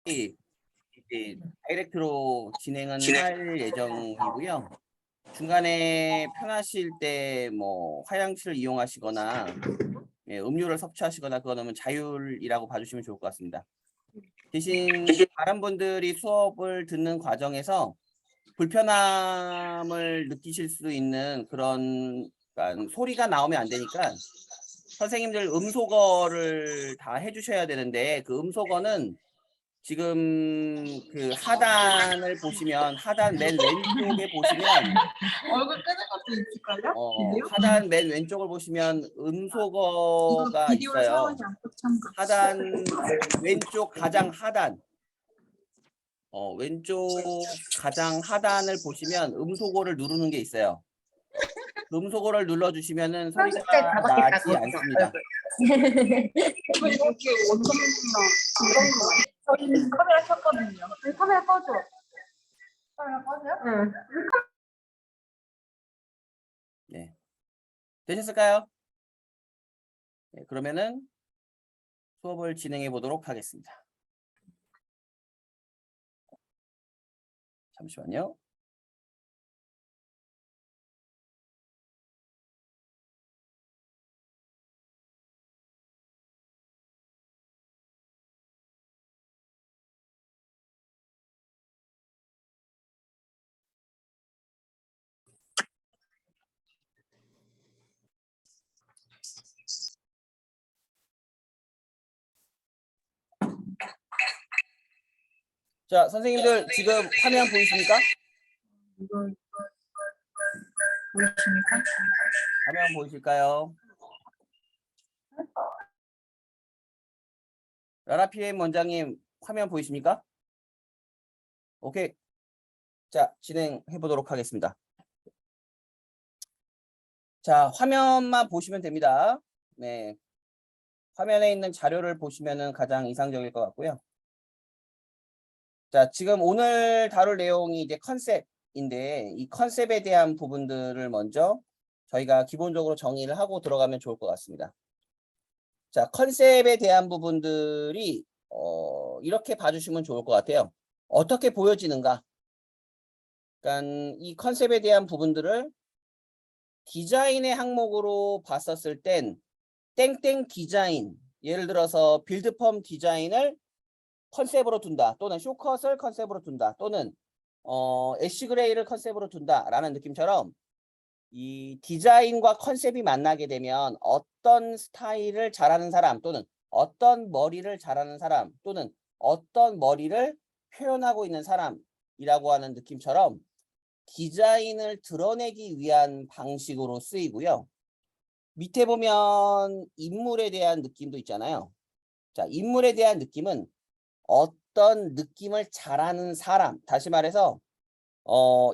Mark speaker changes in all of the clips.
Speaker 1: 이제 다이렉트로 진행은 할 예정이고요. 중간에 편하실 때 뭐 화장실을 이용하시거나 음료를 섭취하시거나 그거는 자율이라고 봐주시면 좋을 것 같습니다. 대신 다른 분들이 수업을 듣는 과정에서 불편함을 느끼실 수 있는 그런 소리가 나오면 안 되니까 선생님들 음소거를 다 해주셔야 되는데 그 음소거는 지금 그 하단을 보시면 하단 맨 왼쪽에 보시면
Speaker 2: 얼굴 끄는 것도 있을걸요? 비디오?
Speaker 1: 하단 맨 왼쪽을 보시면 음소거가
Speaker 2: 비디오를
Speaker 1: 있어요.
Speaker 2: 사용하지 않고 참가.
Speaker 1: 하단 왼쪽 가장 하단 왼쪽 가장 하단을 보시면 음소거를 누르는 게 있어요. 음소거를 눌러주시면은 소리가 나지 않습니다.
Speaker 2: 이렇게 원장님이랑 저희는 카메라 켰거든요. 카메라 꺼줘. 카메라 꺼줘요? 응.
Speaker 1: 네. 되셨을까요? 네, 그러면은 수업을 진행해 보도록 하겠습니다. 잠시만요. 자, 선생님들 지금 화면 보이십니까?
Speaker 2: 보이십니까?
Speaker 1: 화면 보이실까요? 라라 PM 원장님 화면 보이십니까? 오케이. 자, 진행해 보도록 하겠습니다. 자, 화면만 보시면 됩니다. 네. 화면에 있는 자료를 보시면은 가장 이상적일 것 같고요. 자, 지금 오늘 다룰 내용이 이제 컨셉인데 이 컨셉에 대한 부분들을 먼저 저희가 기본적으로 정의를 하고 들어가면 좋을 것 같습니다. 자, 컨셉에 대한 부분들이 이렇게 봐주시면 좋을 것 같아요. 어떻게 보여지는가? 그러니까 이 컨셉에 대한 부분들을 디자인의 항목으로 봤었을 땐 땡땡 디자인, 예를 들어서 빌드펌 디자인을 컨셉으로 둔다, 또는 쇼컷을 컨셉으로 둔다, 또는 애쉬 그레이를 컨셉으로 둔다라는 느낌처럼 이 디자인과 컨셉이 만나게 되면 어떤 스타일을 잘하는 사람, 또는 어떤 머리를 잘하는 사람, 또는 어떤 머리를 표현하고 있는 사람이라고 하는 느낌처럼 디자인을 드러내기 위한 방식으로 쓰이고요. 밑에 보면 인물에 대한 느낌도 있잖아요. 자, 인물에 대한 느낌은 어떤 느낌을 잘하는 사람, 다시 말해서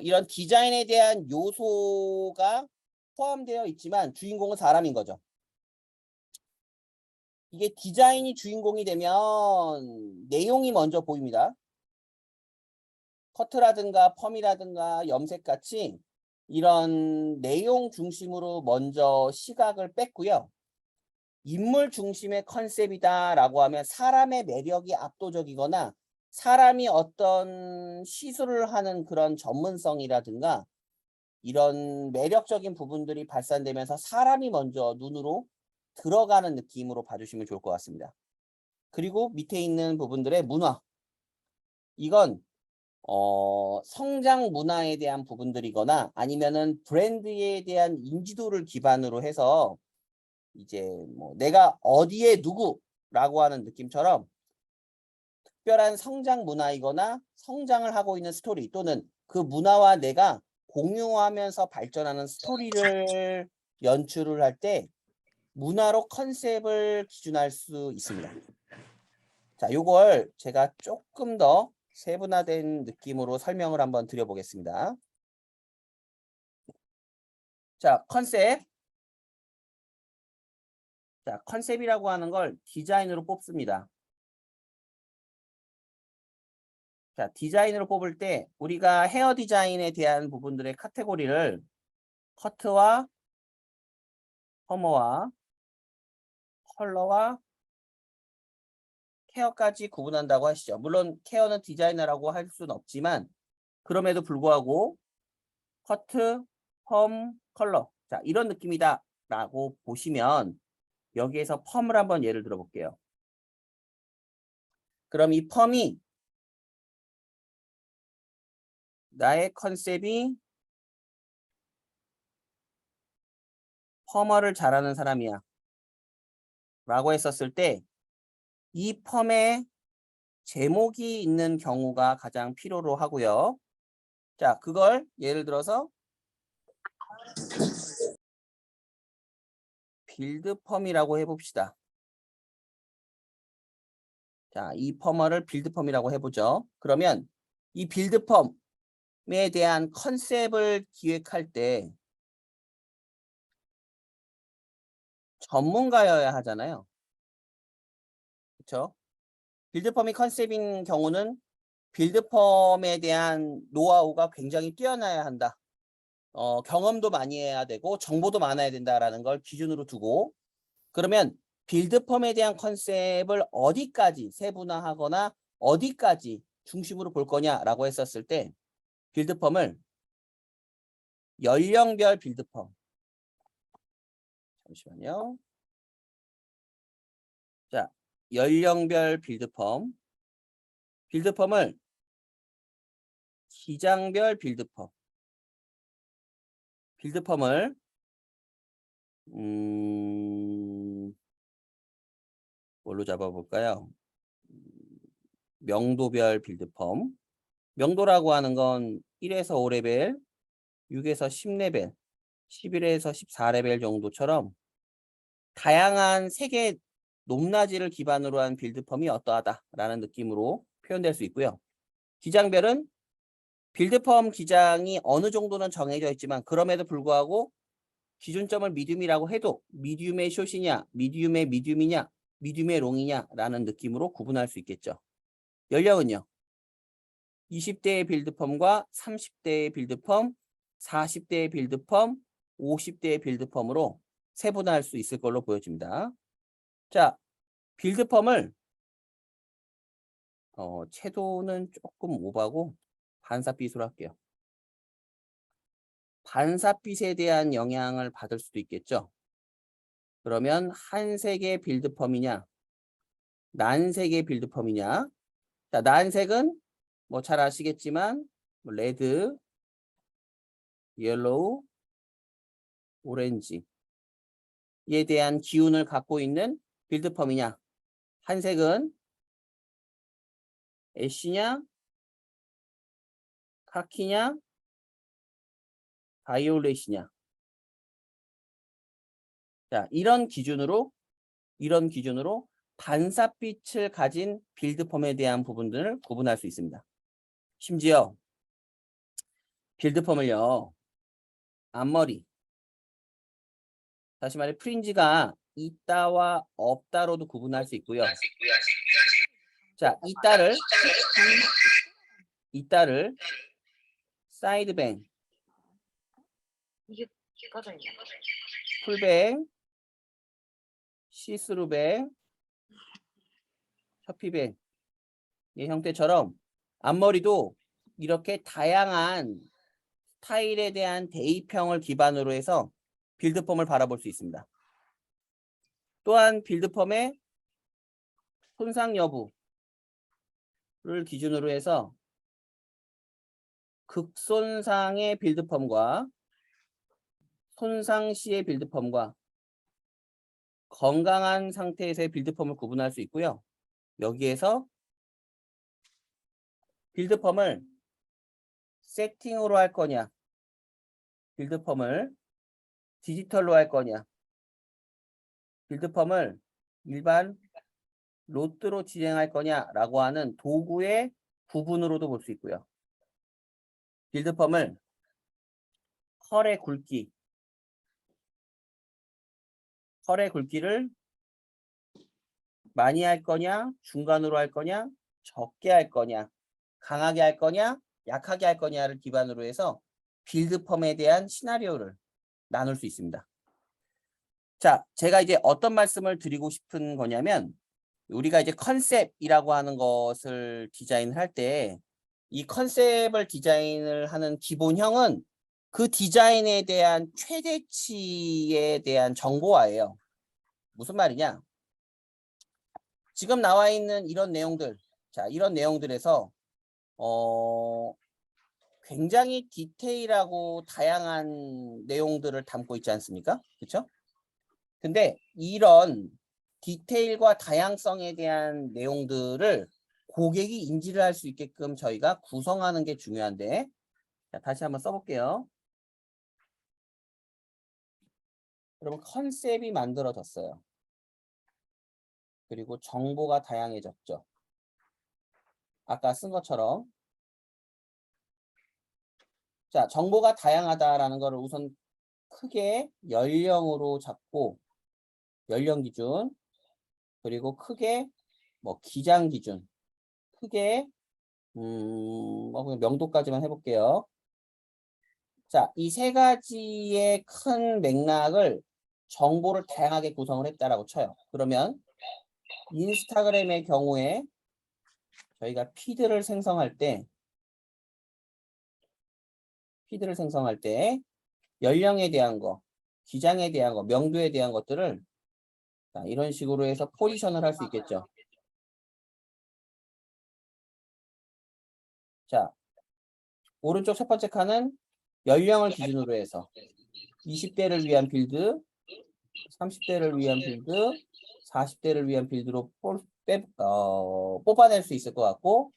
Speaker 1: 이런 디자인에 대한 요소가 포함되어 있지만 주인공은 사람인 거죠. 이게 디자인이 주인공이 되면 내용이 먼저 보입니다. 커트라든가 펌이라든가 염색같이 이런 내용 중심으로 먼저 시각을 뺐고요. 인물 중심의 컨셉이다라고 하면 사람의 매력이 압도적이거나 사람이 어떤 시술을 하는 그런 전문성이라든가 이런 매력적인 부분들이 발산되면서 사람이 먼저 눈으로 들어가는 느낌으로 봐주시면 좋을 것 같습니다. 그리고 밑에 있는 부분들의 문화. 이건 성장 문화에 대한 부분들이거나 아니면은 브랜드에 대한 인지도를 기반으로 해서 이제 뭐 내가 어디에 누구라고 하는 느낌처럼 특별한 성장 문화이거나 성장을 하고 있는 스토리 또는 그 문화와 내가 공유하면서 발전하는 스토리를 연출을 할 때 문화로 컨셉을 기준할 수 있습니다. 자, 요걸 제가 조금 더 세분화된 느낌으로 설명을 한번 드려보겠습니다. 자, 컨셉. 자, 컨셉이라고 하는 걸 디자인으로 뽑습니다. 자, 디자인으로 뽑을 때 우리가 헤어 디자인에 대한 부분들의 카테고리를 커트와 펌어와 컬러와 케어까지 구분한다고 하시죠. 물론 케어는 디자이너라고 할 수는 없지만 그럼에도 불구하고 커트, 펌, 컬러. 자, 이런 느낌이다라고 보시면 여기에서 펌을 한번 예를 들어 볼게요. 그럼 이 펌이 나의 컨셉이 펌어를 잘하는 사람이야 라고 했었을 때 이 펌에 제목이 있는 경우가 가장 필요로 하고요. 자, 그걸 예를 들어서 빌드 펌이라고 해봅시다. 자, 이 펌어를 빌드 펌이라고 해보죠. 그러면 이 빌드 펌에 대한 컨셉을 기획할 때 전문가여야 하잖아요. 그렇죠? 빌드펌이 컨셉인 경우는 빌드펌에 대한 노하우가 굉장히 뛰어나야 한다. 경험도 많이 해야 되고 정보도 많아야 된다라는 걸 기준으로 두고 그러면 빌드펌에 대한 컨셉을 어디까지 세분화하거나 어디까지 중심으로 볼 거냐라고 했었을 때 빌드펌을 연령별 빌드펌 잠시만요. 자, 연령별 빌드펌을 기장별 빌드펌을 뭘로 잡아볼까요? 명도별 빌드펌. 명도라고 하는 건 1에서 5레벨, 6에서 10레벨, 11에서 14레벨 정도처럼 다양한 색의 높낮이를 기반으로 한 빌드펌이 어떠하다라는 느낌으로 표현될 수 있고요. 기장별은 빌드펌 기장이 어느 정도는 정해져 있지만 그럼에도 불구하고 기준점을 미디움이라고 해도 미디움의 숏이냐, 미디움의 미디움이냐, 미디움의 롱이냐라는 느낌으로 구분할 수 있겠죠. 연령은요. 20대의 빌드펌과 30대의 빌드펌, 40대의 빌드펌, 50대의 빌드펌으로 세분화할 수 있을 걸로 보여집니다. 자, 빌드펌을 채도는 조금 오버하고 반사빛으로 할게요. 반사빛에 대한 영향을 받을 수도 있겠죠. 그러면 한색의 빌드펌이냐, 난색의 빌드펌이냐. 자, 난색은 뭐 잘 아시겠지만 레드, 옐로우, 오렌지에 대한 기운을 갖고 있는 빌드펌이냐. 한색은 애쉬냐, 카키냐, 바이올렛이냐. 자, 이런 기준으로 반사빛을 가진 빌드펌에 대한 부분들을 구분할 수 있습니다. 심지어 빌드펌을요. 앞머리, 다시 말해 프린지가 있다와 없다로도 구분할 수 있고요. 자, 있다를 사이드뱅,
Speaker 2: 이게 꺼져 있네.
Speaker 1: 풀뱅, 시스루뱅, 협피뱅 이 형태처럼 앞머리도 이렇게 다양한 스타일에 대한 대입형을 기반으로 해서 빌드펌을 바라볼 수 있습니다. 또한 빌드펌의 손상 여부를 기준으로 해서 극손상의 빌드펌과 손상 시의 빌드펌과 건강한 상태에서의 빌드펌을 구분할 수 있고요. 여기에서 빌드펌을 세팅으로 할 거냐, 빌드펌을 디지털로 할 거냐, 빌드펌을 일반 로트로 진행할 거냐라고 하는 도구의 부분으로도 볼 수 있고요. 빌드펌을 컬의 굵기를 많이 할 거냐, 중간으로 할 거냐, 적게 할 거냐, 강하게 할 거냐, 약하게 할 거냐를 기반으로 해서 빌드펌에 대한 시나리오를 나눌 수 있습니다. 자, 제가 이제 어떤 말씀을 드리고 싶은 거냐면 우리가 이제 컨셉이라고 하는 것을 디자인을 할 때 이 컨셉을 디자인을 하는 기본형은 그 디자인에 대한 최대치에 대한 정보화예요. 무슨 말이냐? 지금 나와 있는 이런 내용들, 자, 이런 내용들에서 굉장히 디테일하고 다양한 내용들을 담고 있지 않습니까? 그렇죠? 근데 이런 디테일과 다양성에 대한 내용들을 고객이 인지를 할 수 있게끔 저희가 구성하는 게 중요한데, 자, 다시 한번 써볼게요. 여러분, 컨셉이 만들어졌어요. 그리고 정보가 다양해졌죠. 아까 쓴 것처럼. 자, 정보가 다양하다라는 것을 우선 크게 연령으로 잡고, 연령 기준, 그리고 크게 뭐 기장 기준, 크게 그냥 명도까지만 해볼게요. 자, 이 세 가지의 큰 맥락을 정보를 다양하게 구성을 했다라고 쳐요. 그러면 인스타그램의 경우에 저희가 피드를 생성할 때 연령에 대한 거, 기장에 대한 거, 명도에 대한 것들을 자, 이런 식으로 해서 포지션을 할 수 있겠죠. 자, 오른쪽 첫 번째 칸은 연령을 기준으로 해서 20대를 위한 빌드, 30대를 위한 빌드, 40대를 위한 빌드로 뽑아낼 수 있을 것 같고,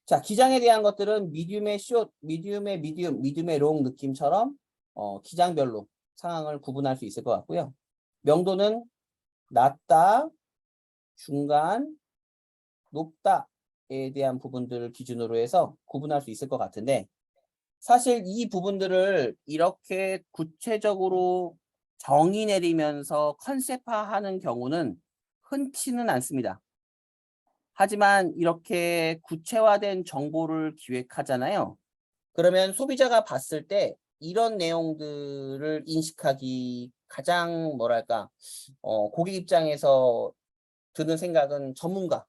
Speaker 1: 자, 기장에 대한 것들은 미디움의 숏, 미디움의 미디움, 미디움의 롱 느낌처럼 기장별로 상황을 구분할 수 있을 것 같고요. 명도는 낮다, 중간, 높다에 대한 부분들을 기준으로 해서 구분할 수 있을 것 같은데, 사실 이 부분들을 이렇게 구체적으로 정의 내리면서 컨셉화하는 경우는 흔치는 않습니다. 하지만 이렇게 구체화된 정보를 기획하잖아요. 그러면 소비자가 봤을 때 이런 내용들을 인식하기 가장 뭐랄까 고객 입장에서 드는 생각은 전문가.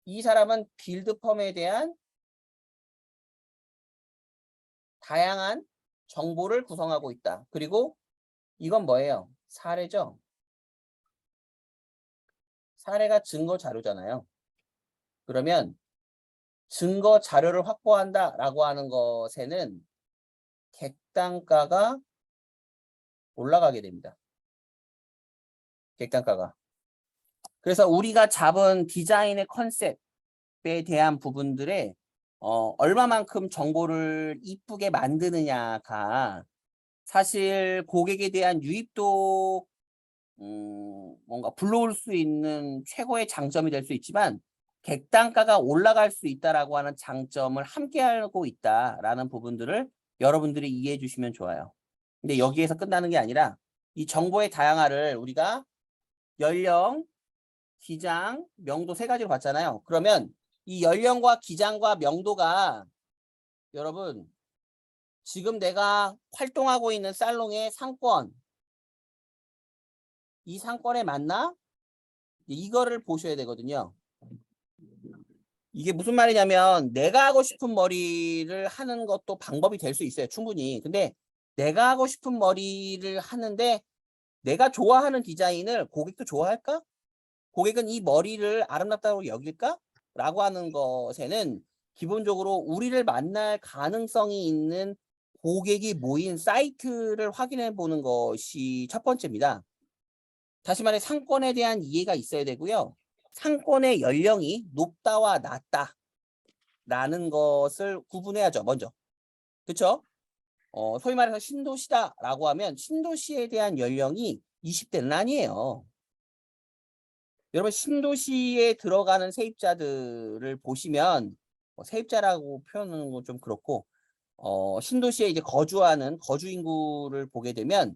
Speaker 1: 이 사람은 빌드펌에 대한 다양한 정보를 구성하고 있다. 그리고 이건 뭐예요? 사례죠. 사례가 증거 자료잖아요. 그러면 증거 자료를 확보한다라고 하는 것에는 객단가가 올라가게 됩니다. 객단가가. 그래서 우리가 잡은 디자인의 컨셉에 대한 부분들에 얼마만큼 정보를 이쁘게 만드느냐가 사실 고객에 대한 유입도 뭔가 불러올 수 있는 최고의 장점이 될 수 있지만 객단가가 올라갈 수 있다라고 하는 장점을 함께 알고 있다라는 부분들을 여러분들이 이해해 주시면 좋아요. 근데 여기에서 끝나는 게 아니라 이 정보의 다양화를 우리가 연령, 기장, 명도 세 가지로 봤잖아요. 그러면 이 연령과 기장과 명도가 여러분 지금 내가 활동하고 있는 살롱의 상권, 이 상권에 맞나? 이거를 보셔야 되거든요. 이게 무슨 말이냐면 내가 하고 싶은 머리를 하는 것도 방법이 될 수 있어요. 충분히. 근데 내가 하고 싶은 머리를 하는데 내가 좋아하는 디자인을 고객도 좋아할까? 고객은 이 머리를 아름답다고 여길까? 라고 하는 것에는 기본적으로 우리를 만날 가능성이 있는 고객이 모인 사이트를 확인해 보는 것이 첫 번째입니다. 다시 말해 상권에 대한 이해가 있어야 되고요. 상권의 연령이 높다와 낮다 라는 것을 구분해야죠. 먼저. 그렇죠? 소위 말해서 신도시다라고 하면 신도시에 대한 연령이 20대는 아니에요. 여러분 신도시에 들어가는 세입자들을 보시면 세입자라고 표현하는 건 좀 그렇고 신도시에 이제 거주하는 거주 인구를 보게 되면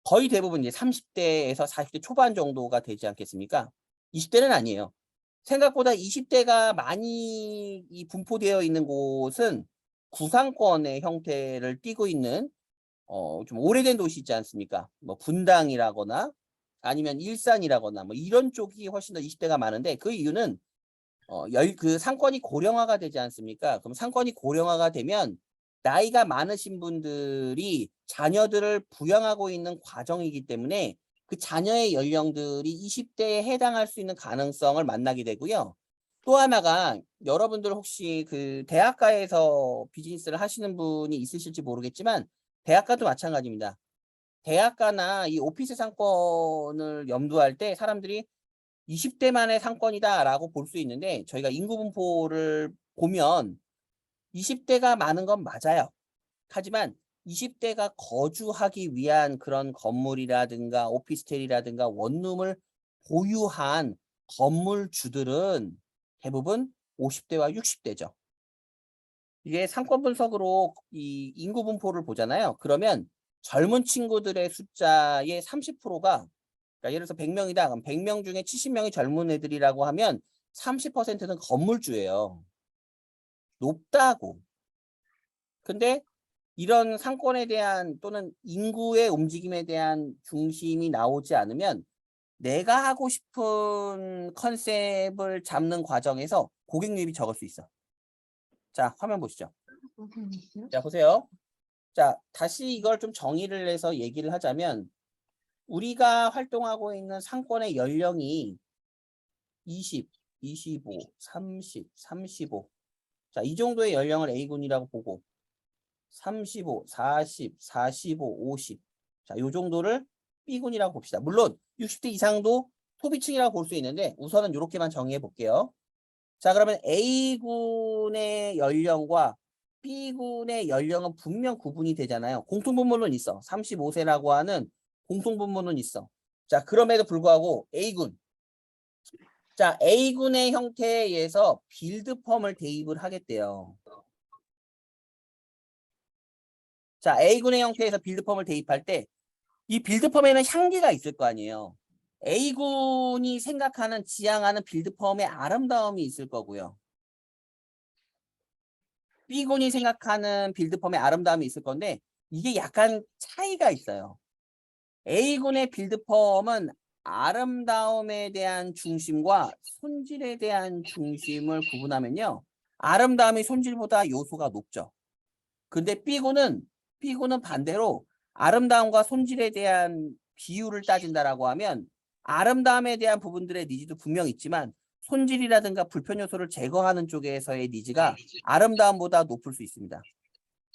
Speaker 1: 거의 대부분 이제 30대에서 40대 초반 정도가 되지 않겠습니까? 20대는 아니에요. 생각보다 20대가 많이 분포되어 있는 곳은 구상권의 형태를 띠고 있는 좀 오래된 도시 있지 않습니까? 뭐 분당이라거나 아니면 일산이라거나 뭐 이런 쪽이 훨씬 더 20대가 많은데 그 이유는 그 상권이 고령화가 되지 않습니까? 그럼 상권이 고령화가 되면 나이가 많으신 분들이 자녀들을 부양하고 있는 과정이기 때문에 그 자녀의 연령들이 20대에 해당할 수 있는 가능성을 만나게 되고요. 또 하나가 여러분들 혹시 그 대학가에서 비즈니스를 하시는 분이 있으실지 모르겠지만 대학가도 마찬가지입니다. 대학가나 이 오피스 상권을 염두할 때 사람들이 20대만의 상권이다라고 볼 수 있는데 저희가 인구 분포를 보면 20대가 많은 건 맞아요. 하지만 20대가 거주하기 위한 그런 건물이라든가 오피스텔이라든가 원룸을 보유한 건물주들은 대부분 50대와 60대죠. 이게 상권 분석으로 이 인구 분포를 보잖아요. 그러면 젊은 친구들의 숫자의 30%가 그러니까 예를 들어서 100명이다. 그럼 100명 중에 70명이 젊은 애들이라고 하면 30%는 건물주예요. 높다고. 근데 이런 상권에 대한 또는 인구의 움직임에 대한 중심이 나오지 않으면 내가 하고 싶은 컨셉을 잡는 과정에서 고객 유입이 적을 수 있어. 자, 화면 보시죠. 자, 보세요. 자, 다시 이걸 좀 정의를 해서 얘기를 하자면 우리가 활동하고 있는 상권의 연령이 20, 25, 30, 35. 자, 이 정도의 연령을 A군이라고 보고 35, 40, 45, 50. 자, 요 정도를 B군이라고 봅시다. 물론 60대 이상도 소비층이라고 볼 수 있는데 우선은 이렇게만 정의해 볼게요. 자, 그러면 A군의 연령과 B군의 연령은 분명 구분이 되잖아요. 공통분모는 있어. 35세라고 하는 공통분모는 있어. 자, 그럼에도 불구하고 A군. 자, A군의 형태에 의해서 빌드펌을 대입을 하겠대요. 자, A군의 형태에서 빌드펌을 대입할 때 이 빌드펌에는 향기가 있을 거 아니에요. A군이 생각하는, 지향하는 빌드펌의 아름다움이 있을 거고요. B군이 생각하는 빌드펌의 아름다움이 있을 건데 이게 약간 차이가 있어요. A군의 빌드펌은 아름다움에 대한 중심과 손질에 대한 중심을 구분하면요. 아름다움이 손질보다 요소가 높죠. 근데 B군은 반대로 아름다움과 손질에 대한 비율을 따진다라고 하면 아름다움에 대한 부분들의 니즈도 분명 있지만 손질이라든가 불편 요소를 제거하는 쪽에서의 니즈가 아름다움보다 높을 수 있습니다.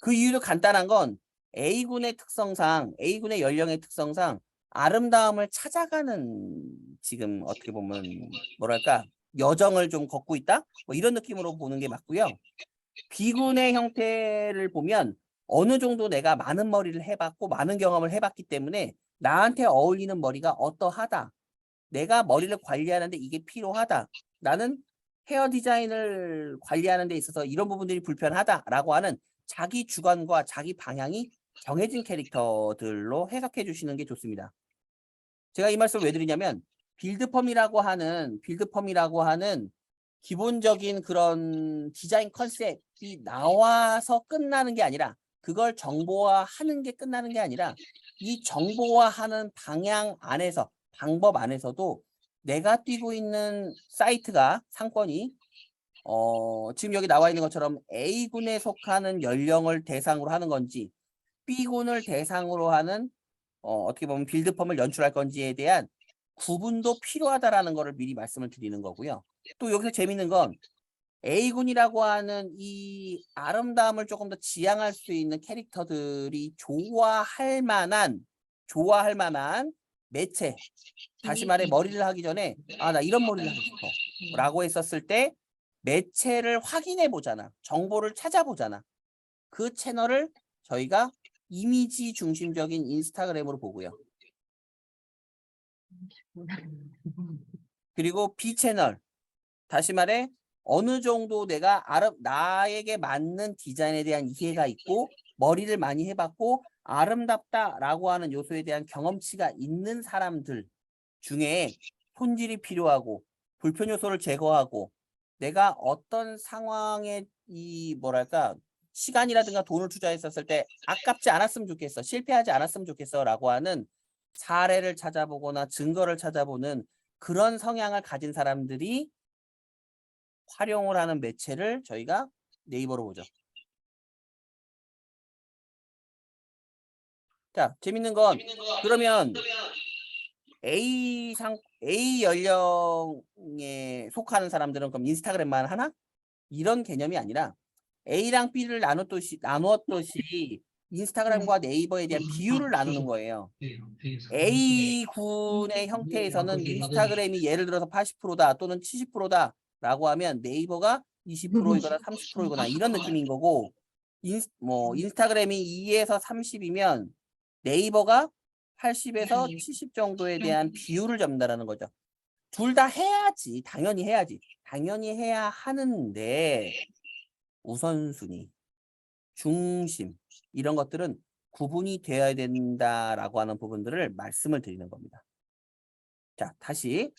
Speaker 1: 그 이유도 간단한 건 A군의 특성상, A군의 연령의 특성상 아름다움을 찾아가는 지금 어떻게 보면 뭐랄까 여정을 좀 걷고 있다? 뭐 이런 느낌으로 보는 게 맞고요. B군의 형태를 보면 어느 정도 내가 많은 머리를 해봤고 많은 경험을 해봤기 때문에 나한테 어울리는 머리가 어떠하다. 내가 머리를 관리하는데 이게 필요하다. 나는 헤어 디자인을 관리하는 데 있어서 이런 부분들이 불편하다라고 하는 자기 주관과 자기 방향이 정해진 캐릭터들로 해석해 주시는 게 좋습니다. 제가 이 말씀을 왜 드리냐면 빌드펌이라고 하는 기본적인 그런 디자인 컨셉이 나와서 끝나는 게 아니라 그걸 정보화하는 게 끝나는 게 아니라 이 정보화하는 방향 안에서 방법 안에서도 내가 뛰고 있는 사이트가 상권이 지금 여기 나와 있는 것처럼 A군에 속하는 연령을 대상으로 하는 건지 B군을 대상으로 하는 어떻게 보면 빌드펌을 연출할 건지에 대한 구분도 필요하다라는 것을 미리 말씀을 드리는 거고요. 또 여기서 재밌는 건 A군이라고 하는 이 아름다움을 조금 더 지향할 수 있는 캐릭터들이 좋아할 만한 매체. 다시 말해 머리를 하기 전에 나 이런 머리를 하고 싶어 라고 했었을 때 매체를 확인해 보잖아. 정보를 찾아보잖아. 그 채널을 저희가 이미지 중심적인 인스타그램으로 보고요. 그리고 B 채널. 다시 말해 어느 정도 내가 나에게 맞는 디자인에 대한 이해가 있고 머리를 많이 해봤고 아름답다라고 하는 요소에 대한 경험치가 있는 사람들 중에 손질이 필요하고 불편 요소를 제거하고 내가 어떤 상황에 이 뭐랄까 시간이라든가 돈을 투자했었을 때 아깝지 않았으면 좋겠어. 실패하지 않았으면 좋겠어 라고 하는 사례를 찾아보거나 증거를 찾아보는 그런 성향을 가진 사람들이 활용을 하는 매체를 저희가 네이버로 보죠. 자, 재밌는 건 그러면 A 연령에 속하는 사람들은 그럼 인스타그램만 하나? 이런 개념이 아니라 A랑 B를 나누었듯이 인스타그램과 네이버에 대한 비율을 나누는 거예요. A군의 형태에서는 인스타그램이 예를 들어서 80%다 또는 70%다 라고 하면 네이버가 20%이거나 30%이거나 이런 느낌인 거고, 인스타그램이 2에서 30이면 네이버가 80에서 70 정도에 대한 비율을 잡는다는 거죠. 둘 다 해야지. 당연히 해야지. 당연히 해야 하는데 우선순위, 중심 이런 것들은 구분이 되어야 된다라고 하는 부분들을 말씀을 드리는 겁니다. 자, 다시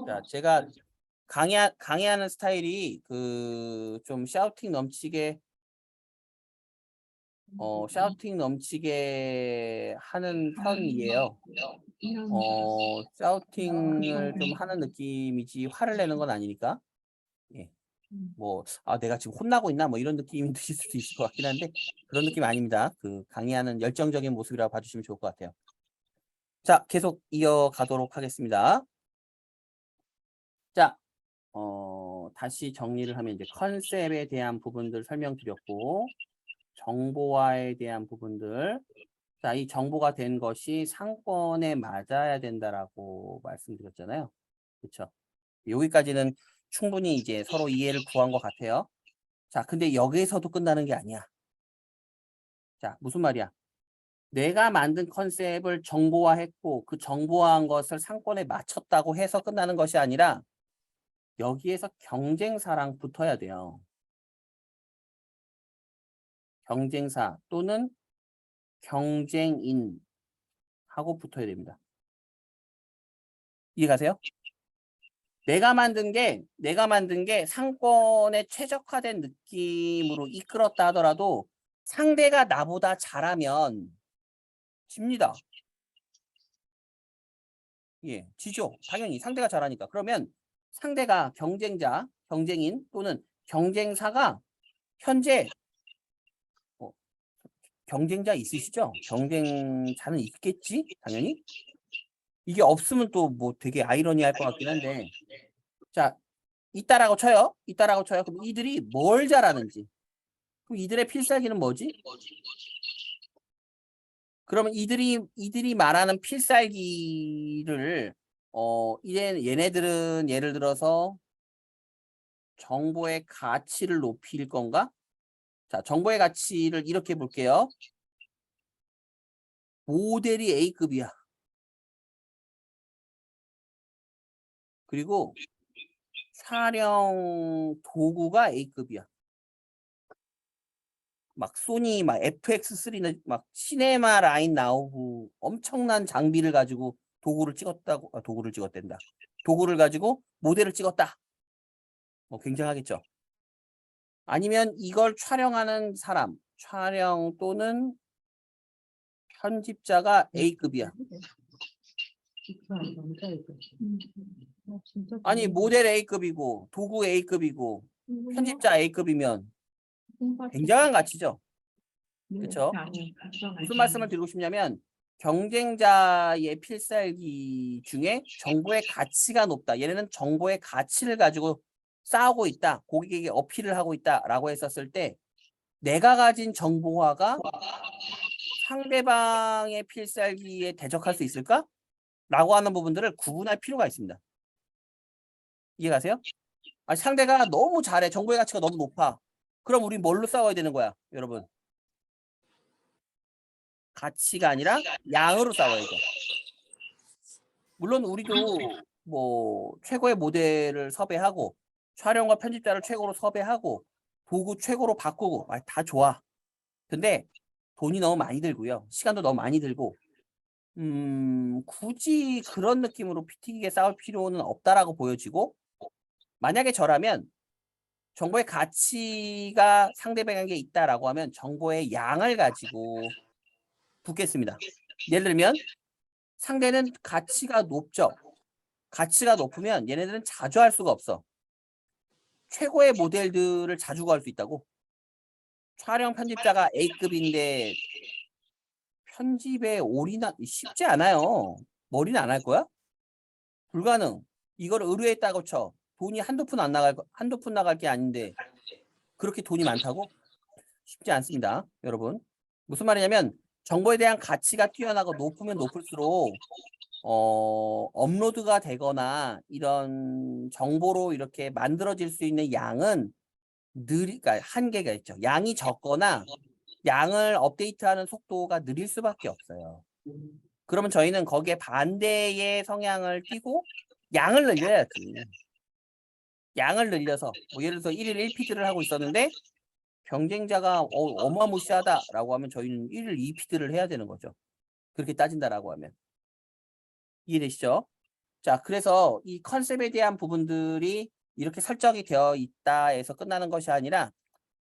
Speaker 1: 자, 제가 강의하는 스타일이 좀 샤우팅 넘치게 하는 편이에요. 샤우팅을 좀 하는 느낌이지 화를 내는 건 아니니까. 예. 내가 지금 혼나고 있나? 이런 느낌이 드실 수도 있을 것 같긴 한데, 그런 느낌 아닙니다. 강의하는 열정적인 모습이라고 봐주시면 좋을 것 같아요. 자, 계속 이어가도록 하겠습니다. 자, 다시 정리를 하면 이제 컨셉에 대한 부분들 설명드렸고, 정보화에 대한 부분들. 자, 이 정보가 된 것이 상권에 맞아야 된다라고 말씀드렸잖아요. 그렇죠? 여기까지는 충분히 이제 서로 이해를 구한 것 같아요. 자, 근데 여기에서도 끝나는 게 아니야. 자, 무슨 말이야? 내가 만든 컨셉을 정보화했고 그 정보화한 것을 상권에 맞췄다고 해서 끝나는 것이 아니라 여기에서 경쟁사랑 붙어야 돼요. 경쟁사 또는 경쟁인하고 붙어야 됩니다. 이해가세요? 내가 만든 게 상권에 최적화된 느낌으로 이끌었다 하더라도 상대가 나보다 잘하면 집니다. 예, 지죠. 당연히 상대가 잘하니까. 그러면 상대가 경쟁인 또는 경쟁사가 현재 경쟁자 있으시죠? 경쟁자는 있겠지? 당연히. 이게 없으면 또 되게 아이러니할 것 같긴 한데. 자, 있다라고 쳐요. 그럼 이들이 뭘 잘하는지. 그럼 이들의 필살기는 뭐지? 그러면 이들이 말하는 필살기를 얘네들은 예를 들어서 정보의 가치를 높일 건가? 자, 정보의 가치를 이렇게 볼게요. 모델이 A급이야. 그리고 촬영 도구가 A급이야. 막 소니 FX3는 막 시네마 라인 나오고 엄청난 장비를 가지고 도구를 찍었댄다. 도구를 가지고 모델을 찍었다. 굉장하겠죠. 아니면 이걸 촬영하는 사람, 촬영 또는 편집자가 A급이야. 아니, 모델 A급이고 도구 A급이고 편집자 A급이면 굉장한 가치죠. 그렇죠? 무슨 말씀을 드리고 싶냐면 경쟁자의 필살기 중에 정보의 가치가 높다. 얘네는 정보의 가치를 가지고 싸우고 있다. 고객에게 어필을 하고 있다라고 했었을 때 내가 가진 정보화가 상대방의 필살기에 대적할 수 있을까? 라고 하는 부분들을 구분할 필요가 있습니다. 이해가세요? 상대가 너무 잘해. 정보의 가치가 너무 높아. 그럼 우리 뭘로 싸워야 되는 거야, 여러분? 가치가 아니라 양으로 싸워야죠. 물론 우리도 최고의 모델을 섭외하고 촬영과 편집자를 최고로 섭외하고 도구 최고로 바꾸고 다 좋아. 근데 돈이 너무 많이 들고요. 시간도 너무 많이 들고 굳이 그런 느낌으로 피 튀기게 싸울 필요는 없다라고 보여지고 만약에 저라면 정보의 가치가 상대방에게 있다라고 하면 정보의 양을 가지고 붙겠습니다. 예를 들면 상대는 가치가 높죠. 가치가 높으면 얘네들은 자주 할 수가 없어. 최고의 모델들을 자주 구할 수 있다고. 촬영 편집자가 A급인데 편집에 올인하 쉽지 않아요. 머리는 안 할 거야? 불가능. 이걸 의뢰했다고 쳐. 돈이 한두 푼 나갈 게 아닌데 그렇게 돈이 많다고? 쉽지 않습니다, 여러분. 무슨 말이냐면 정보에 대한 가치가 뛰어나고 높으면 높을수록 업로드가 되거나 이런 정보로 이렇게 만들어질 수 있는 양은 그러니까 한계가 있죠. 양이 적거나 양을 업데이트하는 속도가 느릴 수밖에 없어요. 그러면 저희는 거기에 반대의 성향을 띠고 양을 늘려야지. 양을 늘려서 뭐 예를 들어서 1일 1피드를 하고 있었는데 경쟁자가 어마무시하다라고 하면 저희는 1일 2피드를 해야 되는 거죠. 그렇게 따진다라고 하면. 이해되시죠? 자, 그래서 이 컨셉에 대한 부분들이 이렇게 설정이 되어 있다 해서 끝나는 것이 아니라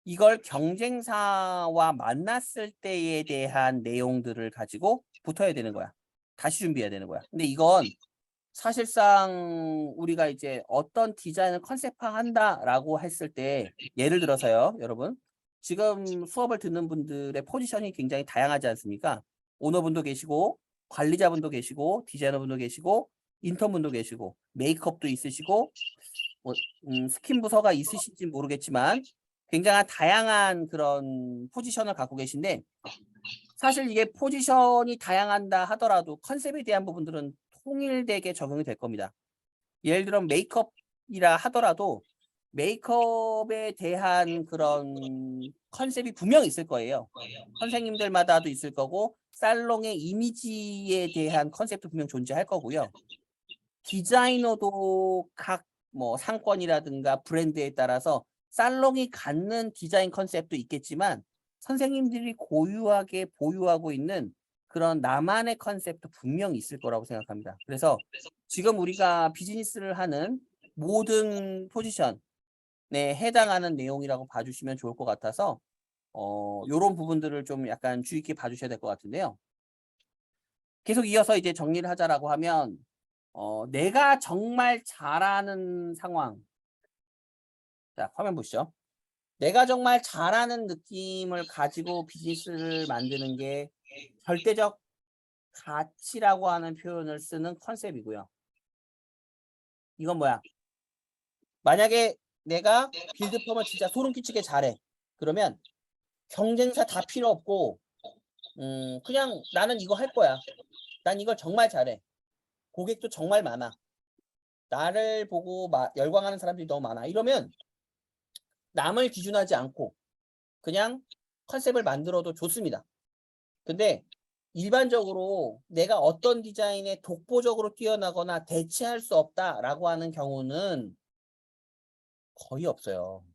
Speaker 1: 이걸 경쟁사와 만났을 때에 대한 내용들을 가지고 붙어야 되는 거야. 다시 준비해야 되는 거야. 근데 이건 사실상 우리가 이제 어떤 디자인을 컨셉화한다라고 했을 때 예를 들어서요, 여러분. 지금 수업을 듣는 분들의 포지션이 굉장히 다양하지 않습니까? 오너분도 계시고 관리자분도 계시고 디자이너분도 계시고 인턴분도 계시고 메이크업도 있으시고 뭐, 스킨 부서가 있으실지 모르겠지만 굉장한 다양한 그런 포지션을 갖고 계신데 사실 이게 포지션이 다양하다 하더라도 컨셉에 대한 부분들은 통일되게 적용이 될 겁니다. 예를 들어 메이크업이라 하더라도 메이크업에 대한 그런 컨셉이 분명히 있을 거예요. 선생님들마다도 있을 거고 살롱의 이미지에 대한 컨셉도 분명 존재할 거고요. 디자이너도 각 뭐 상권이라든가 브랜드에 따라서 살롱이 갖는 디자인 컨셉도 있겠지만 선생님들이 고유하게 보유하고 있는 그런 나만의 컨셉도 분명히 있을 거라고 생각합니다. 그래서 지금 우리가 비즈니스를 하는 모든 포지션에 해당하는 내용이라고 봐주시면 좋을 것 같아서 요런 부분들을 좀 약간 주의 깊게 봐주셔야 될 것 같은데요. 계속 이어서 이제 정리를 하자라고 하면 내가 정말 잘하는 상황. 자, 화면 보시죠. 내가 정말 잘하는 느낌을 가지고 비즈니스를 만드는 게 절대적 가치라고 하는 표현을 쓰는 컨셉이고요. 이건 뭐야? 만약에 내가 빌드펌을 진짜 소름 끼치게 잘해. 그러면 경쟁사 다 필요 없고 그냥 나는 이거 할 거야. 난 이걸 정말 잘해. 고객도 정말 많아. 나를 보고 열광하는 사람들이 너무 많아. 이러면 남을 기준하지 않고 그냥 컨셉을 만들어도 좋습니다. 근데 일반적으로 내가 어떤 디자인에 독보적으로 뛰어나거나 대체할 수 없다라고 하는 경우는 거의 없어요.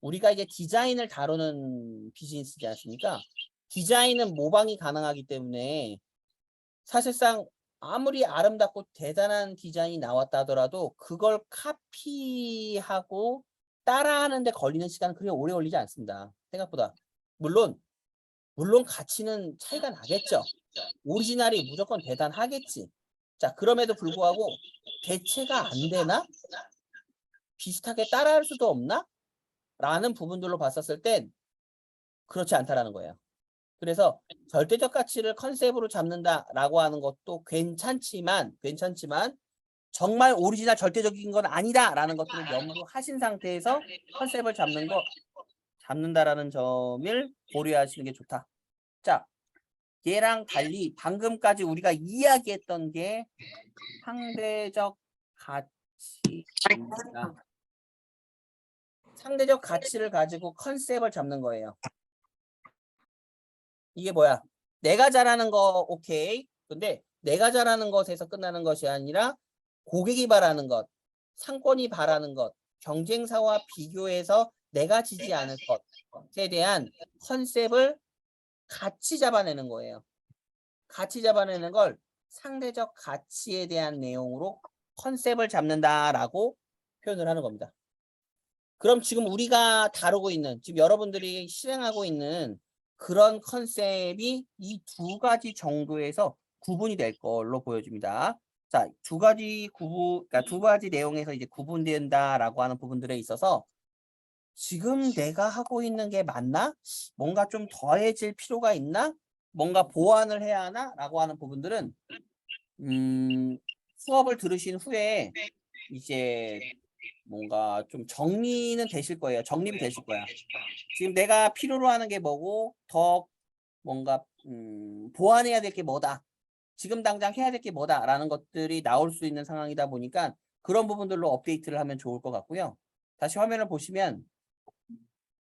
Speaker 1: 우리가 이제 디자인을 다루는 비즈니스지 않습니까? 디자인은 모방이 가능하기 때문에 사실상 아무리 아름답고 대단한 디자인이 나왔다 하더라도 그걸 카피하고 따라하는 데 걸리는 시간은 그렇게 오래 걸리지 않습니다. 생각보다. 물론 가치는 차이가 나겠죠. 오리지널이 무조건 대단하겠지. 자, 그럼에도 불구하고 대체가 안 되나? 비슷하게 따라할 수도 없나? 라는 부분들로 봤었을 땐 그렇지 않다라는 거예요. 그래서 절대적 가치를 컨셉으로 잡는다라고 하는 것도 괜찮지만 정말 오리지널 절대적인 건 아니다라는 것들을 염두하신 상태에서 컨셉을 잡는다라는 점을 고려하시는 게 좋다. 자, 얘랑 달리 방금까지 우리가 이야기했던 게 상대적 가치입니다. 상대적 가치를 가지고 컨셉을 잡는 거예요. 이게 뭐야? 내가 잘하는 거 오케이. 근데 내가 잘하는 것에서 끝나는 것이 아니라 고객이 바라는 것, 상권이 바라는 것, 경쟁사와 비교해서 내가 지지 않을 것에 대한 컨셉을 같이 잡아내는 거예요. 같이 잡아내는 걸 상대적 가치에 대한 내용으로 컨셉을 잡는다라고 표현을 하는 겁니다. 그럼 지금 우리가 다루고 있는, 지금 여러분들이 실행하고 있는 그런 컨셉이 이 두 가지 정도에서 구분이 될 걸로 보여집니다. 자, 그러니까 두 가지 내용에서 이제 구분된다라고 하는 부분들에 있어서 지금 내가 하고 있는 게 맞나? 뭔가 좀 더해질 필요가 있나? 뭔가 보완을 해야 하나? 라고 하는 부분들은 수업을 들으신 후에 이제 뭔가 좀 정리는 되실 거예요. 정립이 되실 거야. 지금 내가 필요로 하는 게 뭐고 더 뭔가 보완해야 될 게 뭐다. 지금 당장 해야 될 게 뭐다라는 것들이 나올 수 있는 상황이다 보니까 그런 부분들로 업데이트를 하면 좋을 것 같고요. 다시 화면을 보시면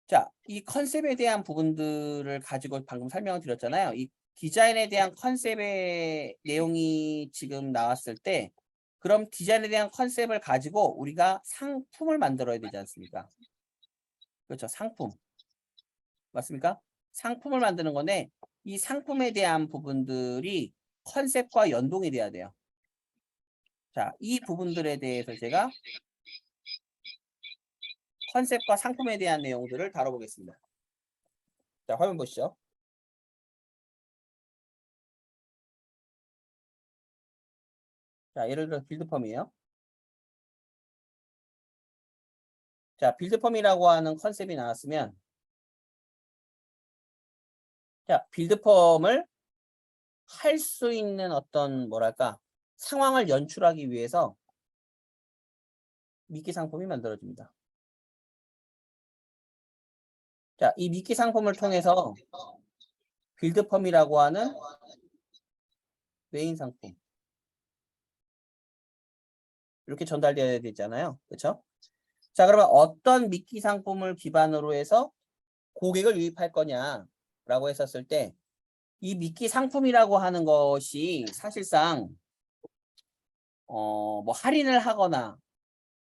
Speaker 1: 자, 이 컨셉에 대한 부분들을 가지고 방금 설명을 드렸잖아요. 이 디자인에 대한 컨셉의 내용이 지금 나왔을 때 그럼 디자인에 대한 컨셉을 가지고 우리가 상품을 만들어야 되지 않습니까? 그렇죠. 상품. 맞습니까? 상품을 만드는 건데 이 상품에 대한 부분들이 컨셉과 연동이 돼야 돼요. 자, 이 부분들에 대해서 제가 컨셉과 상품에 대한 내용들을 다뤄보겠습니다. 자, 화면 보시죠. 자, 예를 들어 빌드펌이에요. 자, 빌드펌이라고 하는 컨셉이 나왔으면 자, 빌드펌을 할 수 있는 어떤 뭐랄까 상황을 연출하기 위해서 미끼 상품이 만들어집니다. 자, 이 미끼 상품을 통해서 빌드펌이라고 하는 메인 상품 이렇게 전달되어야 되잖아요. 그렇죠? 자, 그러면 어떤 미끼 상품을 기반으로 해서 고객을 유입할 거냐라고 했었을 때 이 미끼 상품이라고 하는 것이 사실상 뭐 할인을 하거나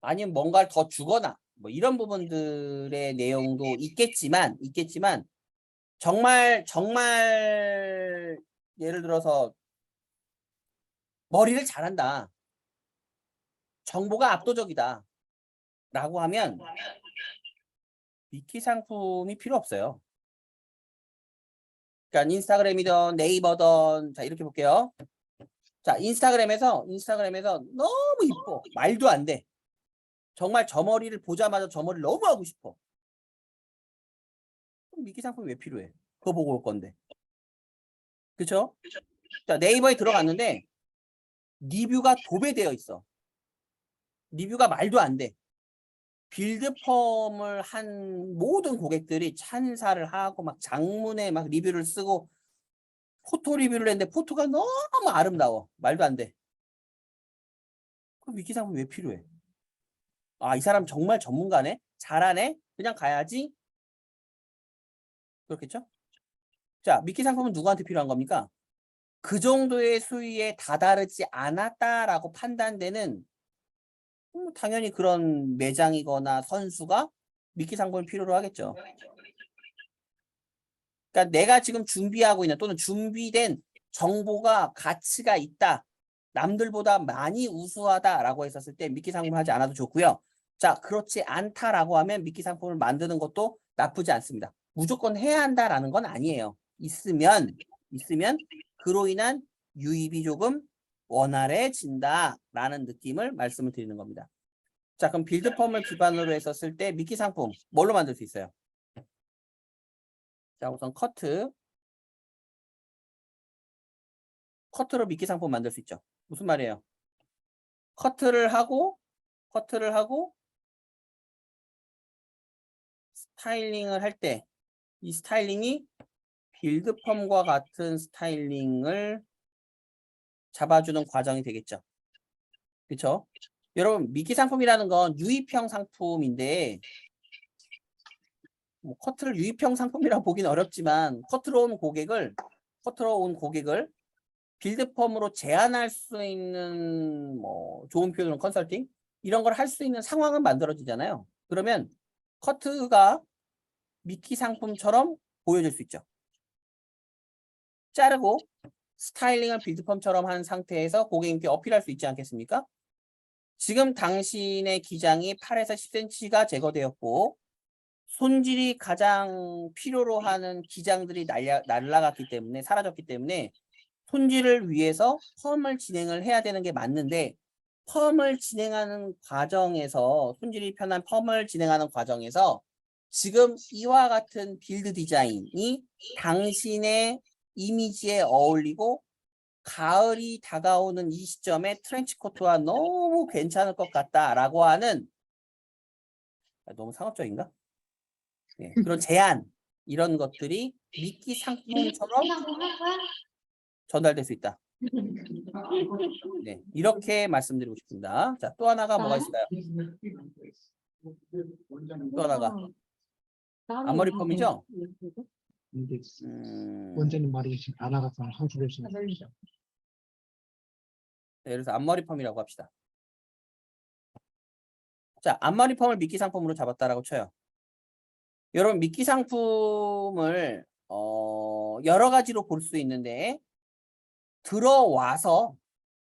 Speaker 1: 아니면 뭔가를 더 주거나 뭐 이런 부분들의 내용도 있겠지만 정말 예를 들어서 머리를 잘한다. 정보가 압도적이다. 라고 하면 미끼 상품이 필요 없어요. 그러니까 인스타그램이든 네이버든 자 이렇게 볼게요. 자, 인스타그램에서 너무 이뻐. 말도 안 돼. 정말 저 머리를 보자마자 저 머리를 너무 하고 싶어. 그럼 미끼 상품이 왜 필요해? 그거 보고 올 건데. 그쵸? 자, 네이버에 들어갔는데 리뷰가 도배되어 있어. 리뷰가 말도 안 돼. 빌드펌을 한 모든 고객들이 찬사를 하고 막 장문에 막 리뷰를 쓰고 포토 리뷰를 했는데 포토가 너무 아름다워. 말도 안 돼. 그럼 미끼 상품이 왜 필요해? 아, 이 사람 정말 전문가네? 잘하네? 그냥 가야지? 그렇겠죠? 자, 미끼 상품은 누구한테 필요한 겁니까? 그 정도의 수위에 다다르지 않았다라고 판단되는 당연히 그런 매장이거나 선수가 미끼 상품을 필요로 하겠죠. 그러니까 내가 지금 준비하고 있는 또는 준비된 정보가 가치가 있다. 남들보다 많이 우수하다라고 했었을 때 미끼 상품을 하지 않아도 좋고요. 자, 그렇지 않다라고 하면 미끼 상품을 만드는 것도 나쁘지 않습니다. 무조건 해야 한다라는 건 아니에요. 있으면 그로 인한 유입이 조금 원활해진다라는 느낌을 말씀을 드리는 겁니다. 자, 그럼 빌드펌을 기반으로 했었을 때 미끼 상품 뭘로 만들 수 있어요? 자, 우선 커트로 미끼 상품 만들 수 있죠. 무슨 말이에요? 커트를 하고 스타일링을 할 때 이 스타일링이 빌드펌과 같은 스타일링을 잡아주는 과정이 되겠죠. 그렇죠? 여러분 미끼 상품이라는 건 유입형 상품인데 뭐 커트를 유입형 상품이라고 보기는 어렵지만 커트로 온 고객을 빌드펌으로 제한할 수 있는 뭐 좋은 표현은 컨설팅 이런 걸 할 수 있는 상황은 만들어지잖아요. 그러면 커트가 미끼 상품처럼 보여질 수 있죠. 자르고 스타일링을 빌드펌처럼 한 상태에서 고객님께 어필할 수 있지 않겠습니까? 지금 당신의 기장이 8에서 10cm가 제거되었고 손질이 가장 필요로 하는 기장들이 날라갔기 때문에 사라졌기 때문에 손질을 위해서 펌을 진행을 해야 되는 게 맞는데 펌을 진행하는 과정에서 손질이 편한 펌을 진행하는 과정에서 지금 이와 같은 빌드 디자인이 당신의 이미지에 어울리고 가을이 다가오는 이 시점에 트렌치코트와 너무 괜찮을 것 같다라고 하는 너무 상업적인가? 네, 그런 제안 이런 것들이 미끼 상품처럼 전달될 수 있다. 네, 이렇게 말씀드리고 싶습니다. 자, 또 하나가 뭐가 있을까요? 또 하나가 앞머리 펌이죠?
Speaker 3: 원장님 말이 지금 안 나가서 한 소리 없이
Speaker 1: 네, 그래서 앞머리 펌이라고 합시다. 자, 앞머리 펌을 미끼 상품으로 잡았다라고 쳐요. 여러분 미끼 상품을 여러 가지로 볼 수 있는데 들어와서